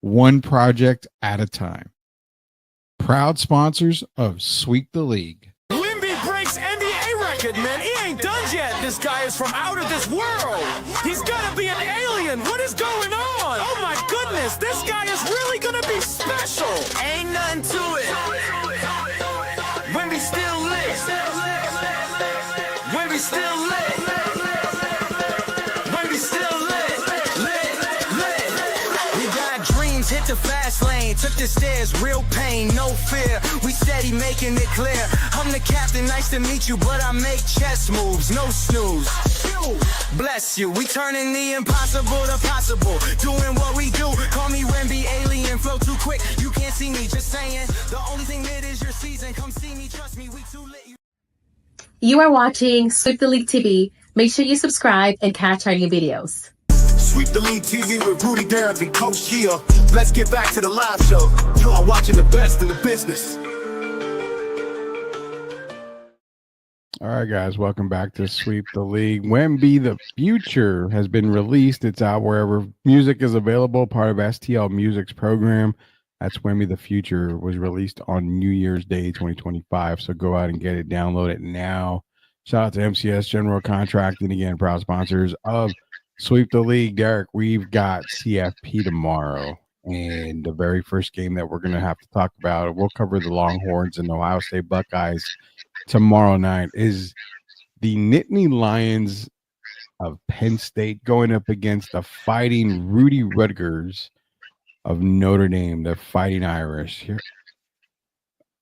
one project at a time. Proud sponsors of Sweep the League. Wimby breaks NBA record, man. He ain't done yet. This guy is from out of this world. He's gotta be an alien. What is going on? Oh my goodness, this guy is really gonna be special. Ain't nothing to it. Flip the stairs, real pain, no fear. We steady making it clear. I'm the captain, nice to meet you, but I make chess moves, no snooze. Bless you, we turning the impossible to possible. Doing what we do, call me Wemby, alien, flow too quick. You can't see me, just saying. The only thing that is your season, come see me, trust me, we too lit. You are watching Sweep the League TV. Make sure you subscribe and catch our new videos. Sweep the League TV with Rudy Derrick and Coach Gia. Let's get back to the live show. You are watching the best in the business. All right, guys, welcome back to Sweep the League. Wemby the Future has been released. It's out wherever music is available, part of STL Music's program. That's Wemby the Future, was released on New Year's Day 2025. So go out and get it, download it now. Shout out to MCS General Contracting, again, proud sponsors of Sweep the League. Derek, we've got CFP tomorrow. And the very first game that we're going to have to talk about, we'll cover the Longhorns and Ohio State Buckeyes tomorrow night, is the Nittany Lions of Penn State going up against the Fighting Rudy Rutgers of Notre Dame, the Fighting Irish. Here,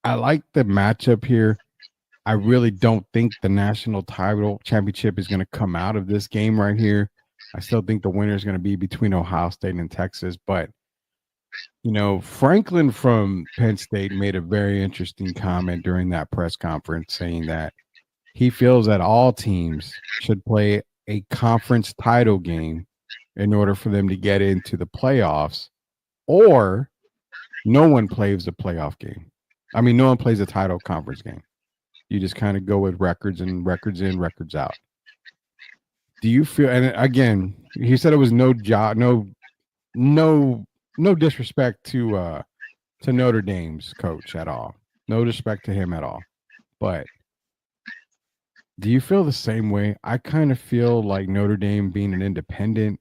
I like the matchup here. I really don't think the national title championship is going to come out of this game right here. I still think the winner is going to be between Ohio State and Texas. But, you know, Franklin from Penn State made a very interesting comment during that press conference saying that he feels that all teams should play a conference title game in order for them to get into the playoffs, or no one plays a playoff game. I mean, no one plays a title conference game. You just kind of go with records and records in, records out. Do you feel, and again, he said it was no job, no disrespect to Notre Dame's coach at all. No disrespect to him at all. But do you feel the same way? I kind of feel like Notre Dame being an independent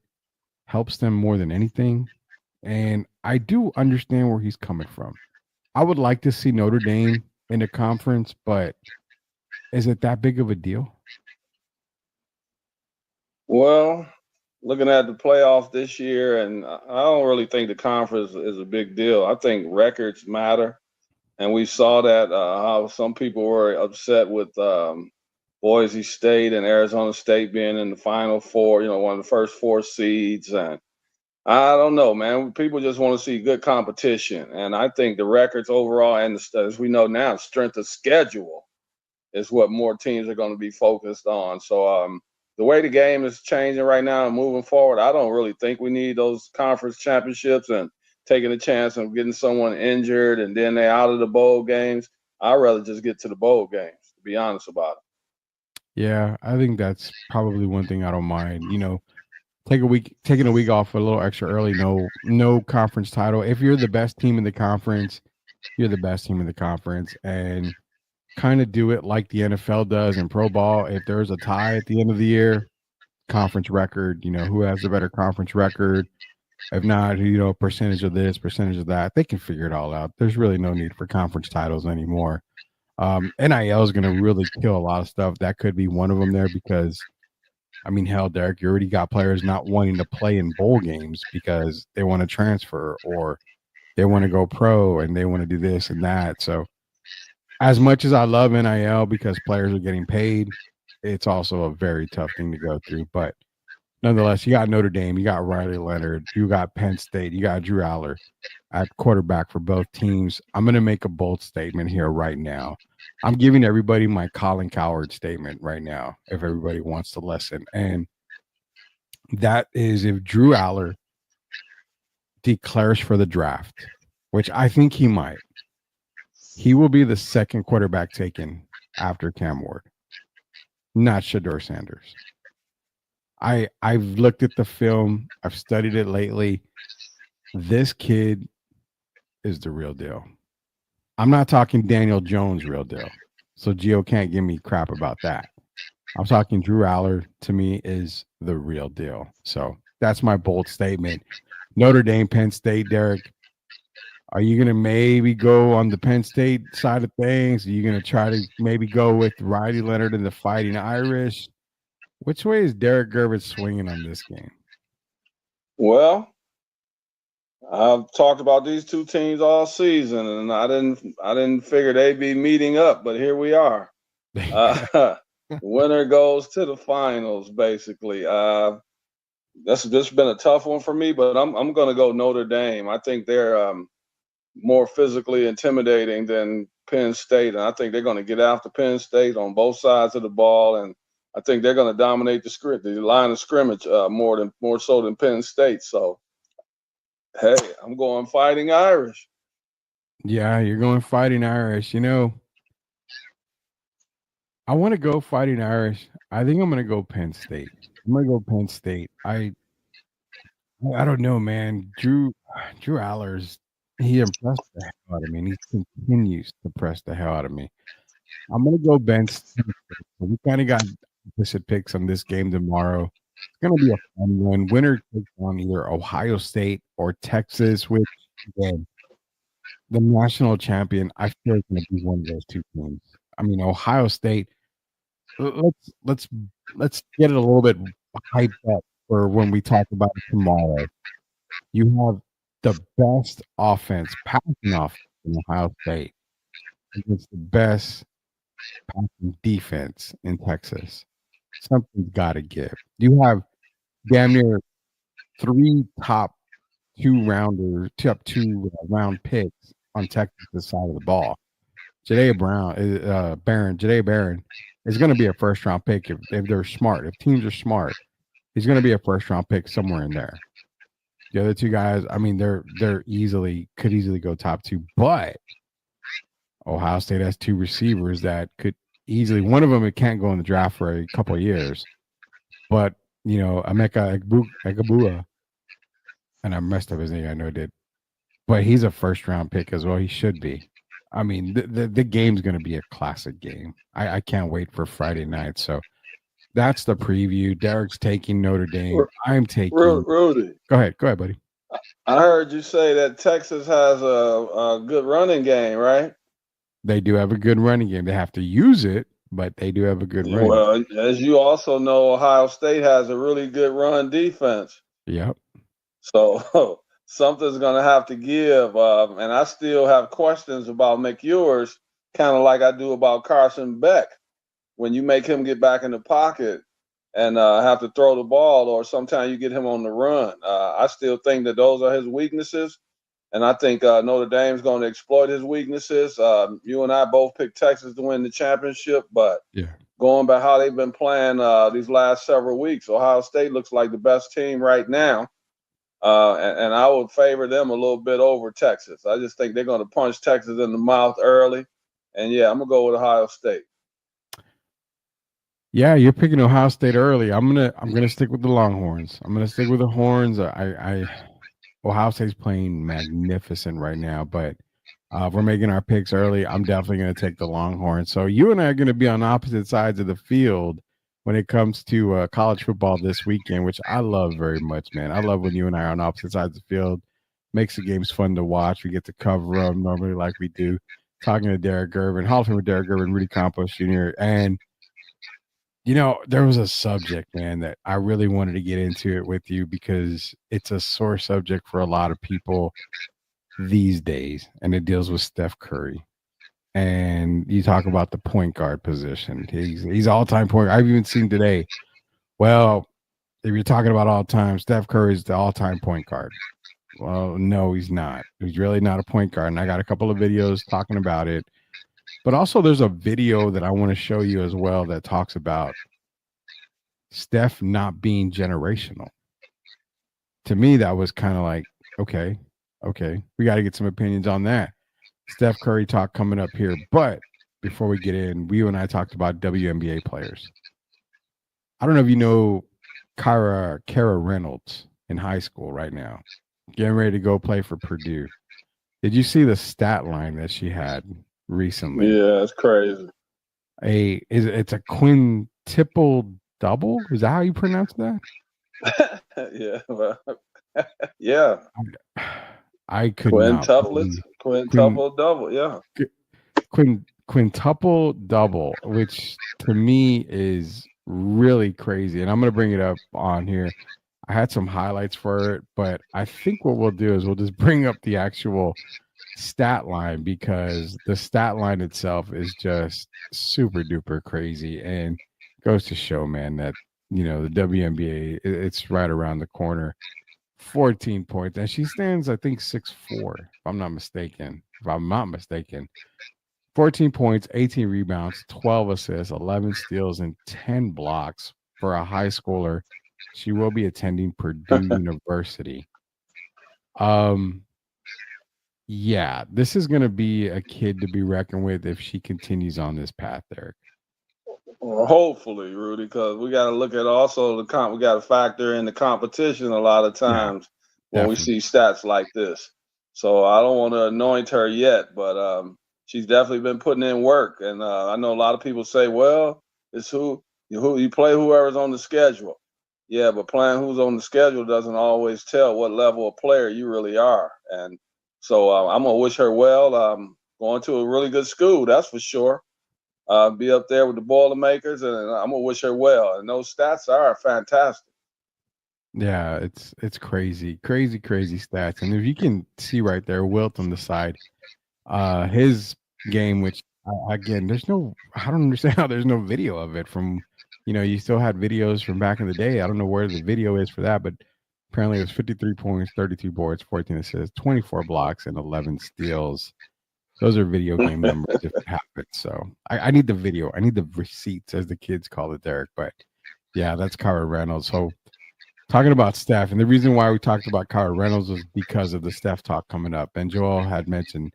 helps them more than anything. And I do understand where he's coming from. I would like to see Notre Dame in the conference, but is it that big of a deal? Well, looking at the playoff this year, and I don't really think the conference is a big deal. I think records matter. And we saw that how some people were upset with Boise State and Arizona State being in the Final Four, one of the first 4 seeds. And I don't know, man. People just want to see good competition. And I think the records overall, and as we know now, strength of schedule is what more teams are going to be focused on. So the way the game is changing right now and moving forward, I don't really think we need those conference championships and taking a chance of getting someone injured and then they're out of the bowl games. I'd rather just get to the bowl games, to be honest about it. Yeah, I think that's probably one thing I don't mind. Taking a week off a little extra early, no conference title. If you're the best team in the conference, you're the best team in the conference, and kind of do it like the NFL does in pro ball. If there's a tie at the end of the year, conference record, who has the better conference record. If not, percentage of this, percentage of that, they can figure it all out. There's really no need for conference titles anymore. NIL is going to really kill a lot of stuff. That could be one of them there because, I mean, hell, Derek, you already got players not wanting to play in bowl games because they want to transfer or they want to go pro and they want to do this and that. So as much as I love NIL because players are getting paid, it's also a very tough thing to go through. But nonetheless, you got Notre Dame, you got Riley Leonard, you got Penn State, you got Drew Aller at quarterback for both teams. I'm going to make a bold statement here right now. I'm giving everybody my Colin Cowherd statement right now, if everybody wants to listen. And that is if Drew Aller declares for the draft, which I think he might, he will be the second quarterback taken after Cam Ward, not Shedeur Sanders. I've looked at the film. I've studied it lately. This kid is the real deal. I'm not talking Daniel Jones real deal. So Gio can't give me crap about that. I'm talking Drew Aller, to me, is the real deal. So that's my bold statement. Notre Dame, Penn State, Derek, are you going to maybe go on the Penn State side of things? Are you going to try to maybe go with Riley Leonard and the Fighting Irish? Which way is Derek Gervitz swinging on this game? Well, I've talked about these two teams all season, and I didn't figure they'd be meeting up, but here we are. Winner goes to the finals, basically. That's just been a tough one for me, but I'm going to go Notre Dame. I think they're more physically intimidating than Penn State, and I think they're going to get after Penn State on both sides of the ball, and I think they're going to dominate the line of scrimmage more so than Penn State. So, hey, I'm going Fighting Irish. Yeah, you're going Fighting Irish. You know, I want to go Fighting Irish. I think I'm going to go Penn State. I'm going to go Penn State. I don't know, man. Drew Allers, he impressed the hell out of me, and he continues to press the hell out of me. I'm going to go Ben State. We kind of got opposite picks on this game tomorrow. It's going to be a fun one. Winner takes on either Ohio State or Texas, which, again, the national champion, I feel is going to be one of those two teams. I mean, Ohio State. Let's get it a little bit hyped up for when we talk about it tomorrow. You have the best offense, passing offense in Ohio State against the best passing defense in Texas. Something's got to give. You have damn near three top round picks on Texas' side of the ball. Jadae Barron is going to be a first round pick if they're smart. If teams are smart, he's going to be a first round pick somewhere in there. The other two guys, I mean, they're could easily go top two, but Ohio State has two receivers that could easily. One of them it can't go in the draft for a couple of years, but you know, Emeka Egbuka, and I messed up his name. I know I did, but he's a first round pick as well. He should be. I mean, the game's going to be a classic game. I can't wait for Friday night. So that's the preview. Derek's taking Notre Dame. I'm taking Rudy. Go ahead, buddy. I heard you say that Texas has a good running game, right? They do have a good running game. They have to use it, but they do have a good running game. Well, as you also know, Ohio State has a really good run defense. Yep. So something's going to have to give. And I still have questions about McEwers, kind of like I do about Carson Beck. When you make him get back in the pocket and have to throw the ball, or sometimes you get him on the run. I still think that those are his weaknesses. And I think Notre Dame's going to exploit his weaknesses. You and I both picked Texas to win the championship, but going by how they've been playing these last several weeks, Ohio State looks like the best team right now. And I would favor them a little bit over Texas. I just think they're going to punch Texas in the mouth early. And, yeah, I'm going to go with Ohio State. Yeah, you're picking Ohio State early. I'm gonna stick with the Longhorns. I'm gonna stick with the Horns. Ohio State's playing magnificent right now, but if we're making our picks early, I'm definitely gonna take the Longhorns. So you and I are gonna be on opposite sides of the field when it comes to college football this weekend, which I love very much, man. I love when you and I are on opposite sides of the field. Makes the games fun to watch. We get to cover them normally like we do. Talking to Derek Gervin, Hall of Famer Derek Gervin, Rudy Campos Jr., and you know, there was a subject, man, that I really wanted to get into it with you because it's a sore subject for a lot of people these days, and it deals with Steph Curry. And you talk about the point guard position. He's all-time point guard. I've even seen today, well, if you're talking about all-time, Steph Curry is the all-time point guard. Well, no, he's not. He's really not a point guard, and I got a couple of videos talking about it. But also there's a video that I want to show you as well that talks about Steph not being generational. To me, that was kind of like, okay, we got to get some opinions on that. Steph Curry talk coming up here. But before we get in, you and I talked about WNBA players. I don't know if you know Kara Reynolds in high school right now, getting ready to go play for Purdue. Did you see the stat line that she had recently? Yeah, it's crazy. It's a quintuple double? Is that how you pronounce that? Yeah, well, yeah. I could quintuple double, yeah. Quintuple double, which to me is really crazy. And I'm gonna bring it up on here. I had some highlights for it, but I think what we'll do is we'll just bring up the actual stat line because the stat line itself is just super duper crazy and goes to show, man, that the WNBA it's right around the corner. 14 points, and she stands, I think, 6'4", if I'm not mistaken. 14 points, 18 rebounds, 12 assists, 11 steals, and 10 blocks for a high schooler. She will be attending Purdue University. Yeah, this is going to be a kid to be reckoned with if she continues on this path, Derek. Well, hopefully, Rudy, because we got to look at also we got to factor in the competition a lot of times when we see stats like this. So I don't want to anoint her yet, but she's definitely been putting in work. And I know a lot of people say, well, it's who you play whoever's on the schedule. Yeah, but playing who's on the schedule doesn't always tell what level of player you really are. And so I'm going to wish her well. Going to a really good school, that's for sure. Be up there with the Boilermakers, and I'm going to wish her well. And those stats are fantastic. Yeah, it's crazy stats. And if you can see right there, Wilt on the side, his game, which again, I don't understand how there's no video of it from, you still had videos from back in the day. I don't know where the video is for that, but apparently it was 53 points, 32 boards, 14 assists, 24 blocks, and 11 steals. Those are video game numbers if it happens. So I need the video. I need the receipts, as the kids call it, Derek. But yeah, that's Kyra Reynolds. So talking about Steph, and the reason why we talked about Kyra Reynolds was because of the Steph talk coming up. And Joel had mentioned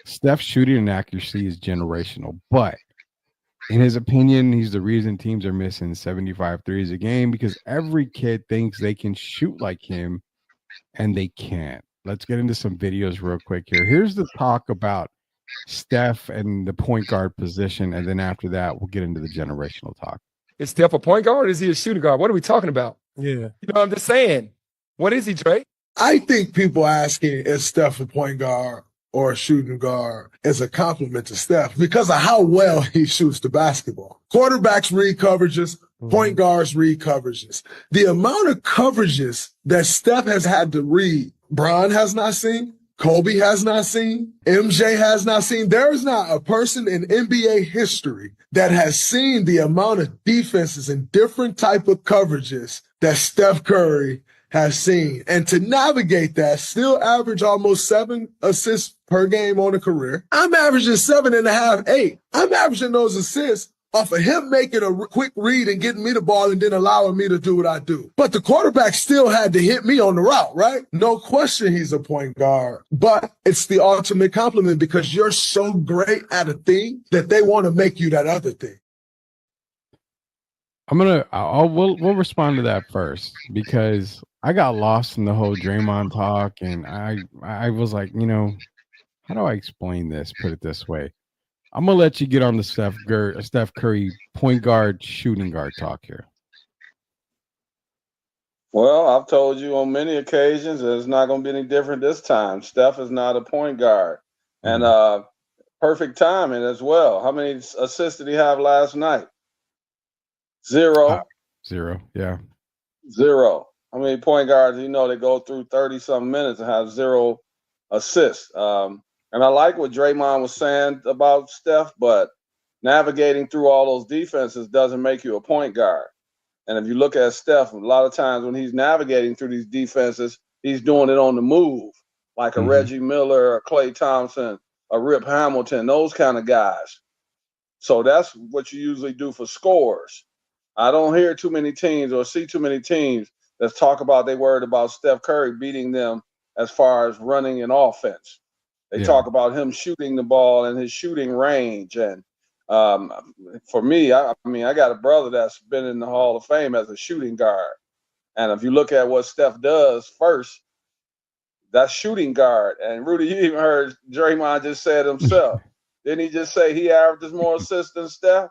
Steph's shooting and accuracy is generational. But in his opinion, he's the reason teams are missing 75 threes a game because every kid thinks they can shoot like him, and they can't. Let's get into some videos real quick here. Here's the talk about Steph and the point guard position, and then after that, we'll get into the generational talk. Is Steph a point guard or is he a shooting guard? What are we talking about? Yeah. I'm just saying. What is he, Dre? I think people asking is Steph a point guard or a shooting guard is a compliment to Steph because of how well he shoots the basketball. Quarterbacks read coverages, point guards read coverages. The amount of coverages that Steph has had to read, Bron has not seen, Kobe has not seen, MJ has not seen. There is not a person in NBA history that has seen the amount of defenses and different type of coverages that Steph Curry has seen. And to navigate that, still average almost 7 assists per game on a career. I'm averaging 7.5, 8. I'm averaging those assists off of him making a quick read and getting me the ball and then allowing me to do what I do. But the quarterback still had to hit me on the route, right? No question he's a point guard. But it's the ultimate compliment because you're so great at a thing that they want to make you that other thing. We'll respond to that first because I got lost in the whole Draymond talk, and I was like, how do I explain this? Put it this way. I'm going to let you get on the Steph Curry point guard, shooting guard talk here. Well, I've told you on many occasions that it's not going to be any different this time. Steph is not a point guard. And perfect timing as well. How many assists did he have last night? 0. 0, yeah. 0. How many point guards, they go through 30-something minutes and have 0 assists? And I like what Draymond was saying about Steph, but navigating through all those defenses doesn't make you a point guard. And if you look at Steph, a lot of times when he's navigating through these defenses, he's doing it on the move, like a Reggie Miller, a Klay Thompson, a Rip Hamilton, those kind of guys. So that's what you usually do for scores. I don't hear too many teams or see too many teams that talk about they worried about Steph Curry beating them as far as running an offense. They talk about him shooting the ball and his shooting range. And for me, I got a brother that's been in the Hall of Fame as a shooting guard. And if you look at what Steph does first, that's shooting guard. And Rudy, you even heard Draymond just said himself. Didn't he just say he averages more assists than Steph?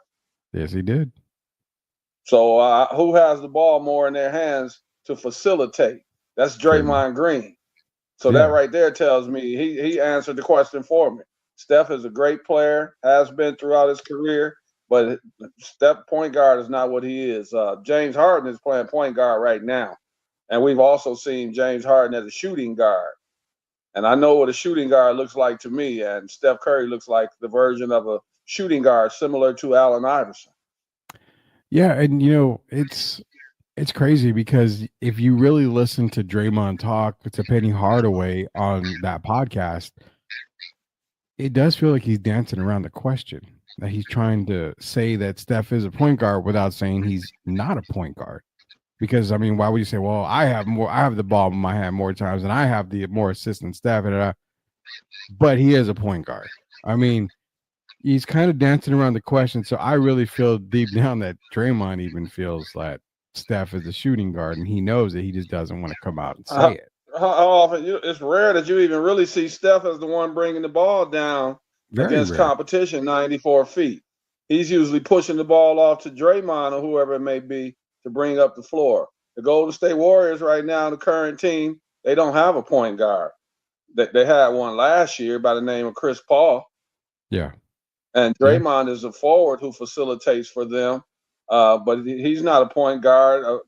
Yes, he did. So who has the ball more in their hands to facilitate? That's Draymond Green. So that right there tells me he answered the question for me. Steph is a great player, has been throughout his career, but Steph point guard is not what he is. James Harden is playing point guard right now. And we've also seen James Harden as a shooting guard. And I know what a shooting guard looks like to me. And Steph Curry looks like the version of a shooting guard similar to Allen Iverson. Yeah, and it's crazy because if you really listen to Draymond talk to Penny Hardaway on that podcast, it does feel like he's dancing around the question. That he's trying to say that Steph is a point guard without saying he's not a point guard. Because I mean, why would you say, well, I have the ball in my hand more times and I have the more assists than Steph, but he is a point guard. I mean, he's kind of dancing around the question. So I really feel deep down that Draymond even feels that Steph is a shooting guard, and he knows that he just doesn't want to come out and say it. How often? It's rare that you even really see Steph as the one bringing the ball down against rare. competition 94 feet. He's usually pushing the ball off to Draymond or whoever it may be to bring up the floor. The Golden State Warriors right now, the current team, they don't have a point guard. They had one last year by the name of Chris Paul. Yeah. And Draymond is a forward who facilitates for them. But he's not a point guard, a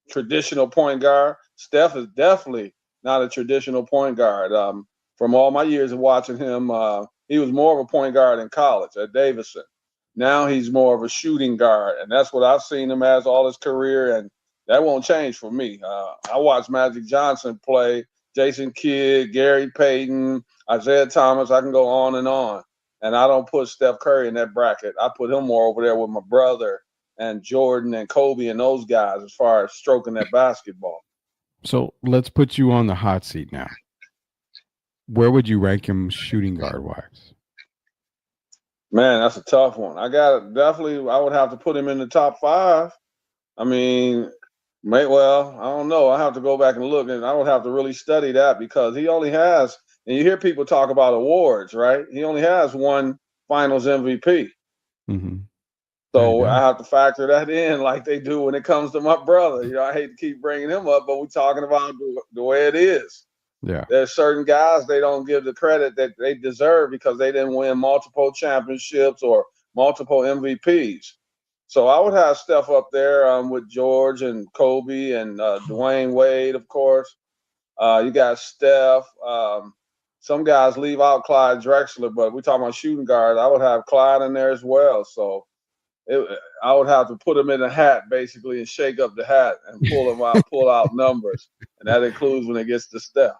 traditional point guard. Steph is definitely not a traditional point guard. From all my years of watching him, he was more of a point guard in college at Davidson. Now he's more of a shooting guard, and that's what I've seen him as all his career, and that won't change for me. I watched Magic Johnson play, Jason Kidd, Gary Payton, Isaiah Thomas. I can go on, and I don't put Steph Curry in that bracket. I put him more over there with my brother and Jordan and Kobe and those guys as far as stroking that basketball. So let's put you on the hot seat now. Where would you rank him shooting guard wise? Man, that's a tough one. I would have to put him in the top 5. I mean, I don't know. I have to go back and look, and I would have to really study that because he only has, and you hear people talk about awards, right? He only has one Finals MVP. Mm-hmm. So I have to factor that in like they do when it comes to my brother. I hate to keep bringing him up, but we're talking about the way it is. Yeah. There's certain guys they don't give the credit that they deserve because they didn't win multiple championships or multiple MVPs. So I would have Steph up there with George and Kobe and Dwayne Wade, of course. You got Steph. Some guys leave out Clyde Drexler, but we're talking about shooting guards. I would have Clyde in there as well. So I would have to put him in a hat basically and shake up the hat and pull out numbers, and that includes when it gets to Steph.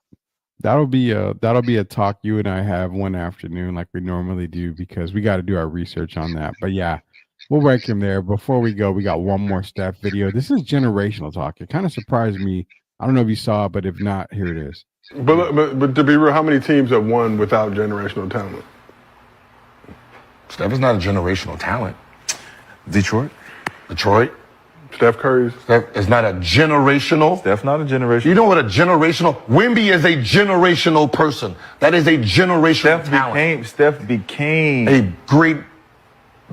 That'll be a talk you and I have one afternoon like we normally do because we got to do our research on that. But yeah, we'll rank him there. Before we go, we got one more Steph video. This is generational talk. It kind of surprised me. I don't know if you saw it, but if not, here it is. But to be real, how many teams have won without generational talent? Steph is not a generational talent. Detroit. Steph Curry is not a generational. Steph not a generational. You know what a generational? Wemby is a generational person. That is a generational talent. Steph became a great.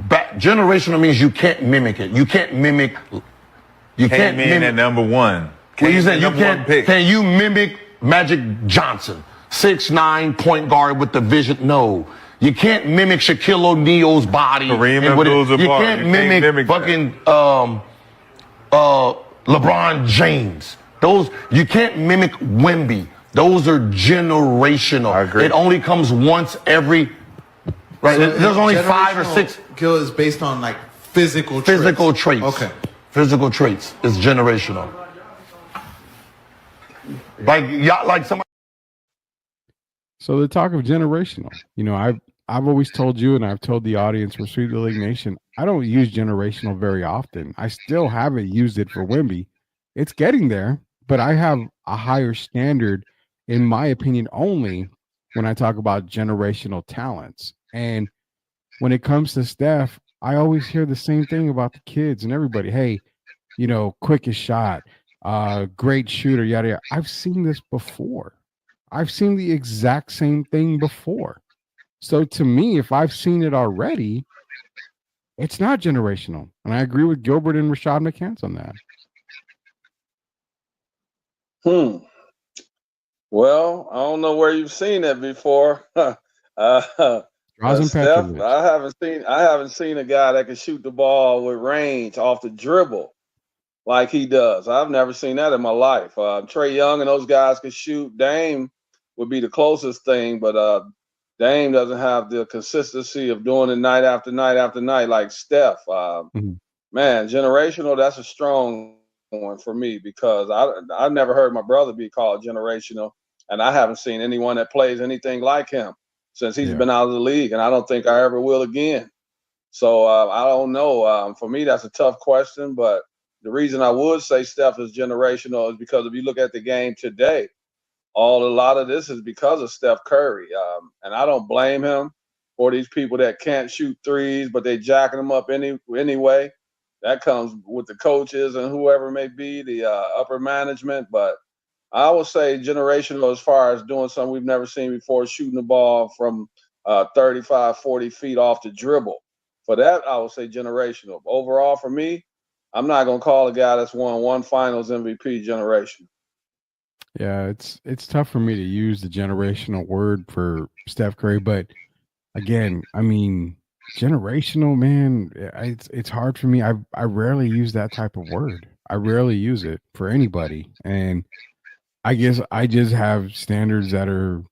Generational means you can't mimic it. You can't mimic. You can't mimic at number one. Well, you said you can't. Can you mimic Magic Johnson, 6'9" point guard with the vision? No. You can't mimic Shaquille O'Neal's body. Kareem You can't mimic fucking LeBron James. You can't mimic Wemby. Those are generational. I agree. It only comes once every. Right. So there's only 5 or 6. Kill is based on like physical traits. Okay. Physical traits is generational. Like somebody. So the talk of generational, I've always told you, and I've told the audience for Sweep the League Nation, I don't use generational very often. I still haven't used it for Wemby. It's getting there, but I have a higher standard, in my opinion, only when I talk about generational talents. And when it comes to Steph, I always hear the same thing about the kids and everybody. Hey, quickest shot, great shooter, yada yada. I've seen this before. I've seen the exact same thing before. So to me, if I've seen it already, it's not generational. And I agree with Gilbert and Rashad McCants on that. Well, I don't know where you've seen it before. Steph, I haven't seen a guy that can shoot the ball with range off the dribble. like he does. I've never seen that in my life. Trey Young and those guys can shoot. Dame would be the closest thing, but Dame doesn't have the consistency of doing it night after night after night like Steph. Mhm. Man, generational, that's a strong one for me because I've never heard my brother be called generational, and I haven't seen anyone that plays anything like him since he's Yeah. been out of the league, and I don't think I ever will again. So I don't know. For me, that's a tough question, but the reason I would say Steph is generational is because if you look at the game today, a lot of this is because of Steph Curry, and I don't blame him for these people that can't shoot threes, but they jacking them up anyway. That comes with the coaches and whoever may be the upper management. But I would say generational as far as doing something we've never seen before, shooting the ball from 35, 40 feet off the dribble. For that, I would say generational. Overall, for me, I'm not going to call a guy that's won one Finals MVP generational. Yeah, it's tough for me to use the generational word for Steph Curry, but again, I mean, generational, man, it's hard for me. I rarely use that type of word. I rarely use it for anybody, and I guess I just have standards that are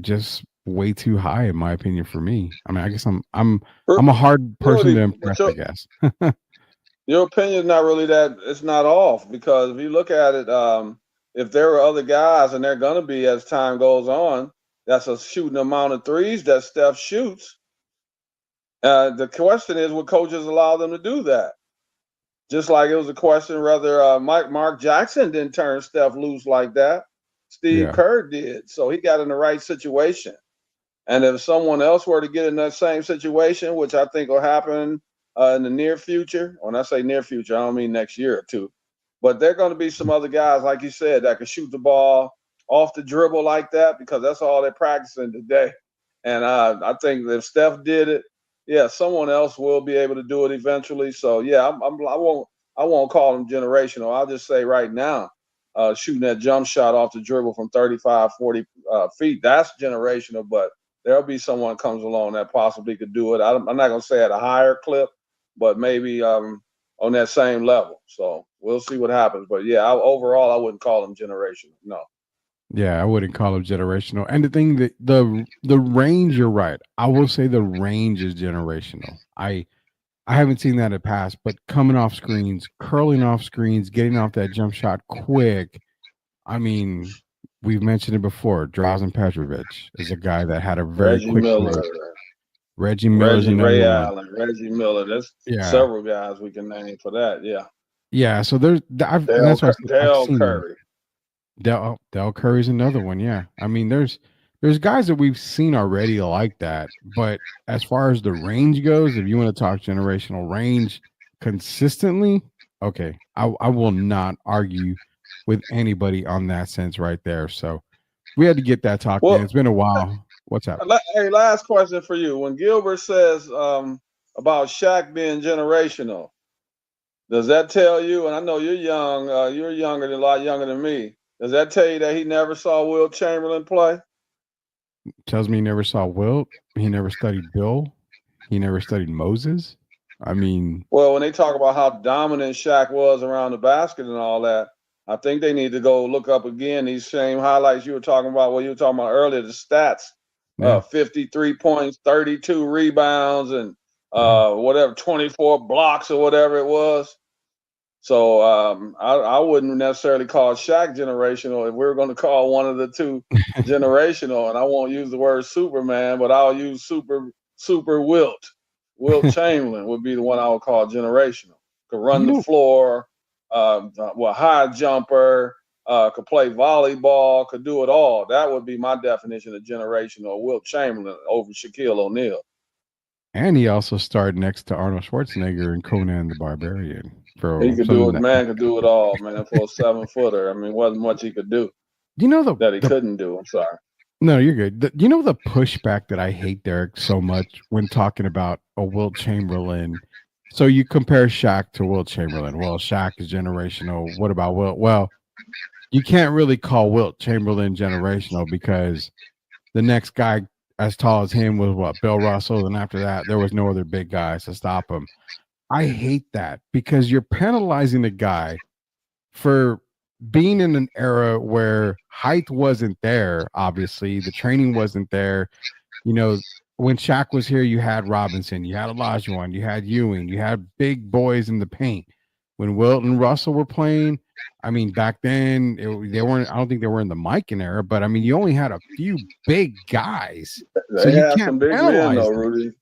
just way too high in my opinion for me. I mean, I guess I'm a hard person to impress, I guess. Your opinion is not really that it's not off because if you look at it, if there are other guys and they're gonna be as time goes on, that's a shooting amount of threes that Steph shoots. The question is, would coaches allow them to do that? Just like it was a question whether Mark Jackson didn't turn Steph loose like that. Steve Yeah. Kerr did, so he got in the right situation. And if someone else were to get in that same situation, which I think will happen in the near future, when I say near future, I don't mean next year or two, but there are going to be some other guys, like you said, that can shoot the ball off the dribble like that because that's all they're practicing today. And I think if Steph did it, yeah, someone else will be able to do it eventually. So yeah, I won't call him generational. I'll just say right now, shooting that jump shot off the dribble from 35, 40 feet, that's generational. But there'll be someone comes along that possibly could do it. I'm not going to say at a higher clip, but maybe on that same level. So we'll see what happens. But yeah, overall, I wouldn't call him generational. No. Yeah, I wouldn't call it generational. And the thing that the range, you're right. I will say the range is generational. I haven't seen that in the past, but coming off screens, curling off screens, getting off that jump shot quick. I mean, we've mentioned it before. Drazen Petrovic is a guy that had a very Reggie quick Miller. range. Reggie Miller's another Ray one. Allen, Reggie Miller. There's several guys we can name for that. Yeah. Yeah, so there's and that's why I've seen Curry. Del Curry's another one. Yeah, I mean, there's guys that we've seen already like that. But as far as the range goes, if you want to talk generational range consistently, okay, I will not argue with anybody on that sense right there. So we had to get that talk in. It's been a while. What's up? Hey, last question for you. When Gilbert says about Shaq being generational, does that tell you? And I know you're young. You're a lot younger than me. Does that tell you that he never saw Wilt Chamberlain play? Tells me he never saw Wilt. He never studied Bill. He never studied Moses. I mean, well, when they talk about how dominant Shaq was around the basket and all that, I think they need to go look up again these same highlights you were talking about. What you were talking about earlier, the stats: 53 points, 32 rebounds, and whatever, 24 blocks or whatever it was. So I wouldn't necessarily call Shaq generational if we were going to call one of the two generational. And I won't use the word Superman, but I'll use Super Wilt. Wilt Chamberlain would be the one I would call generational. Could run the floor, high jumper, could play volleyball, could do it all. That would be my definition of generational. Wilt Chamberlain over Shaquille O'Neal. And he also starred next to Arnold Schwarzenegger in Conan the Barbarian. He could do it. Man could do it all, man, for a 7-footer. I mean, wasn't much he could do. You know that he couldn't do. I'm sorry. No, you're good. You know the pushback that I hate, Derek, so much when talking about a Wilt Chamberlain. So you compare Shaq to Wilt Chamberlain. Well, Shaq is generational. What about Wilt? Well, you can't really call Wilt Chamberlain generational because the next guy as tall as him was Bill Russell, and after that, there was no other big guys to stop him. I hate that because you're penalizing the guy for being in an era where height wasn't there. Obviously, the training wasn't there. You know, when Shaq was here, you had Robinson, you had Olajuwon, you had Ewing, you had big boys in the paint. When Wilt and Russell were playing, I mean, back then they weren't. I don't think they were in the Mikan era, but I mean, you only had a few big guys, so They you had can't some big men penalize though, them. Rudy.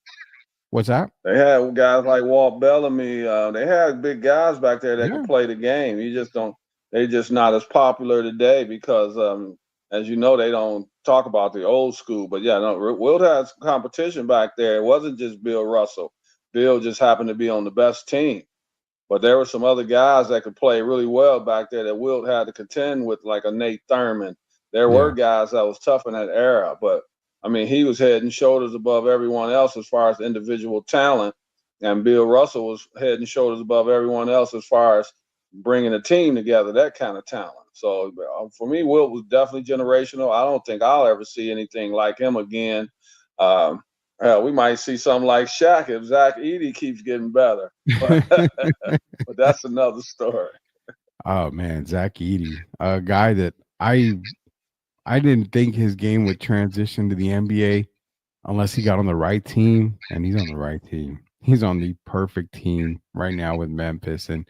What's that? They had guys like Walt Bellamy. They had big guys back there that could play the game. You just don't. They just not as popular today because, as you know, they don't talk about the old school. But yeah, no, Wilt had some competition back there. It wasn't just Bill Russell. Bill just happened to be on the best team. But there were some other guys that could play really well back there that Wilt had to contend with, like a Nate Thurman. There were guys that was tough in that era, but I mean, he was head and shoulders above everyone else as far as individual talent, and Bill Russell was head and shoulders above everyone else as far as bringing a team together, that kind of talent. So for me, Wilt was definitely generational. I don't think I'll ever see anything like him again. We might see something like Shaq if Zach Edey keeps getting better. But that's another story. Oh man, Zach Edey, a guy that I didn't think his game would transition to the NBA unless he got on the right team, and he's on the right team. He's on the perfect team right now with Memphis. And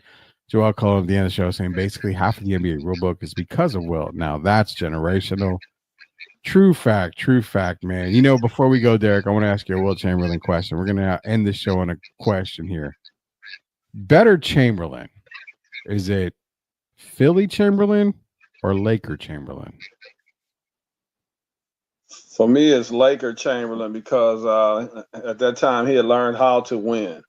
Joel called at the end of the show saying basically half of the NBA rulebook is because of Wilt. Now that's generational. True fact, man. You know, before we go, Derek, I want to ask you a Wilt Chamberlain question. We're going to end the show on a question here. Better Chamberlain, is it Philly Chamberlain or Laker Chamberlain? For me, it's Laker Chamberlain because at that time he had learned how to win.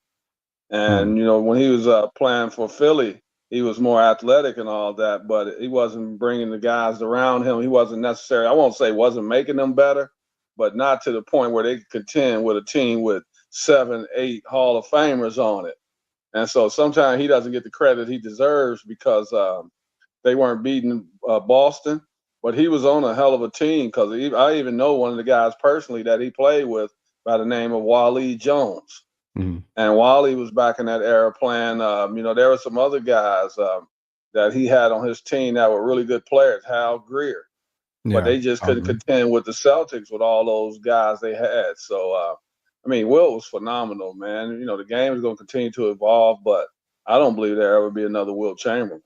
And, you know, when he was playing for Philly, he was more athletic and all that, but he wasn't bringing the guys around him. He wasn't necessarily, I won't say wasn't making them better, but not to the point where they could contend with a team with 7, 8 Hall of Famers on it. And so sometimes he doesn't get the credit he deserves because they weren't beating Boston. But he was on a hell of a team because I even know one of the guys personally that he played with by the name of Wally Jones. Mm-hmm. And Wally was back in that era playing, you know, there were some other guys that he had on his team that were really good players, Hal Greer. But they just couldn't contend with the Celtics with all those guys they had. So, I mean, Wilt was phenomenal, man. You know, the game is going to continue to evolve, but I don't believe there ever be another Wilt Chamberlain.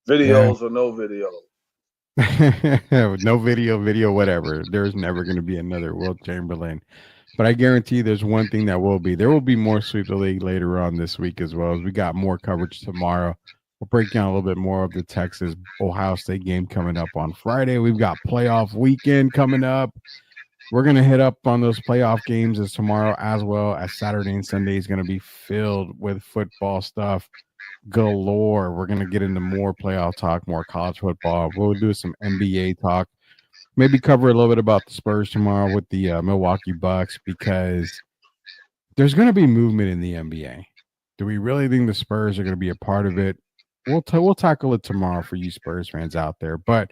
Videos or no videos. No video, whatever. There's never going to be another Wilt Chamberlain. But I guarantee there's one thing that will be. There will be more Sweep the League later on this week as well. As we got more coverage tomorrow. We'll break down a little bit more of the Texas Ohio State game coming up on Friday. We've got playoff weekend coming up. We're going to hit up on those playoff games as tomorrow, as well as Saturday and Sunday is going to be filled with football stuff galore. We're going to get into more playoff talk, more college football. We'll do some NBA talk. Maybe cover a little bit about the Spurs tomorrow with the Milwaukee Bucks because there's going to be movement in the NBA. Do we really think the Spurs are going to be a part of it? We'll tackle it tomorrow for you Spurs fans out there. But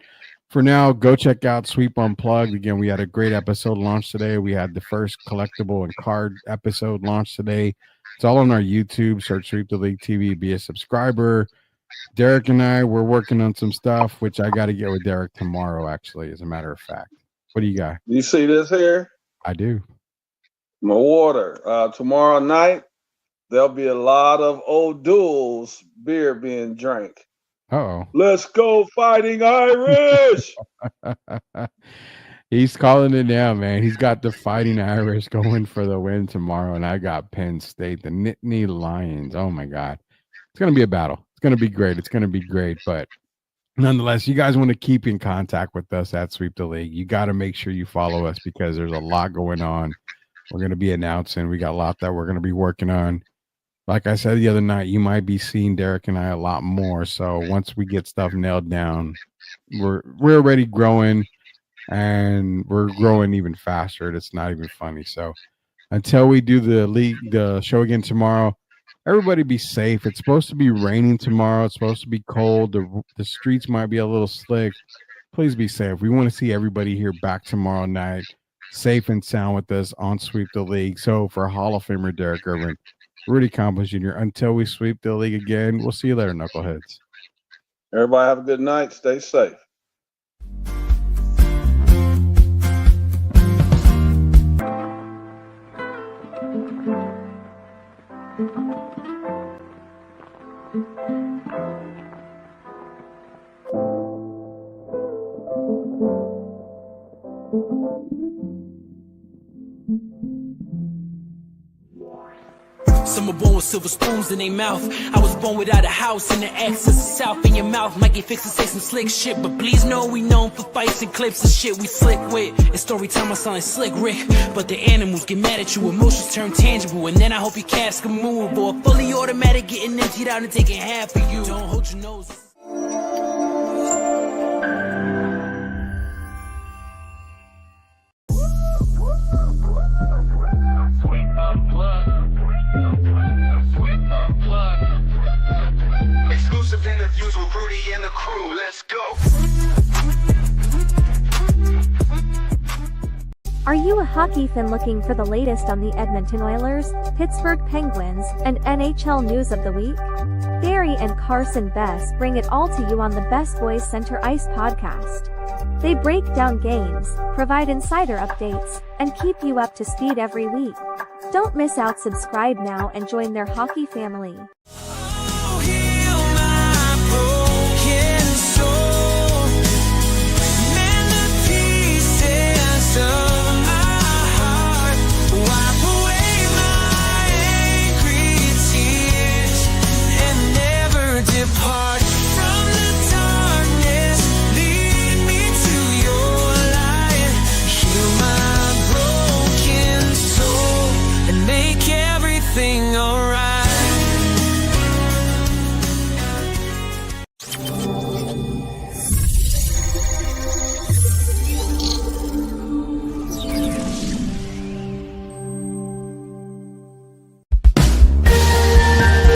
for now, go check out Sweep Unplugged. Again, we had a great episode launched today. We had the first collectible and card episode launched today. It's all on our YouTube. Search Sweep the League TV. Be a subscriber. Derek and I, we're working on some stuff, which I got to get with Derek tomorrow, actually, as a matter of fact. What do you got? You see this here? I do. My water. Tomorrow night, there'll be a lot of O'Doul's beer being drank. Uh-oh. Let's go Fighting Irish! He's calling it now, man. He's got the Fighting Irish going for the win tomorrow, and I got Penn State, the Nittany Lions. Oh, my God. It's going to be a battle. It's going to be great. It's going to be great. But nonetheless, you guys want to keep in contact with us at Sweep the League. You got to make sure you follow us because there's a lot going on. We're going to be announcing. We got a lot that we're going to be working on. Like I said the other night, you might be seeing Derek and I a lot more. So once we get stuff nailed down, we're already growing, and we're growing even faster. It's not even funny. So until we do the show again tomorrow, everybody be safe. It's supposed to be raining tomorrow. It's supposed to be cold. The streets might be a little slick. Please be safe. We want to see everybody here back tomorrow night, safe and sound with us on Sweep the League. So for Hall of Famer Derek Irvin, Rudy Campbell Jr. Until we sweep the league again, we'll see you later, knuckleheads. Everybody have a good night. Stay safe. Some are born with silver spoons in their mouth. I was born without a house in the access of South in your mouth. Might get fixed to say some slick shit, but please know we known for fights and clips and shit we slick with. It's story time, I sound like Slick Rick, but the animals get mad at you, emotions turn tangible, and then I hope your casket movable. A fully automatic getting emptied out and taking half of you. Don't hold your nose. Exclusive interviews with Rudy and the crew. Let's go. Are you a hockey fan looking for the latest on the Edmonton Oilers, Pittsburgh Penguins, and NHL news of the week? Barry and Carson Best bring it all to you on the Best Boys Center Ice podcast. They break down games, provide insider updates, and keep you up to speed every week. Don't miss out. Subscribe now and join their hockey family.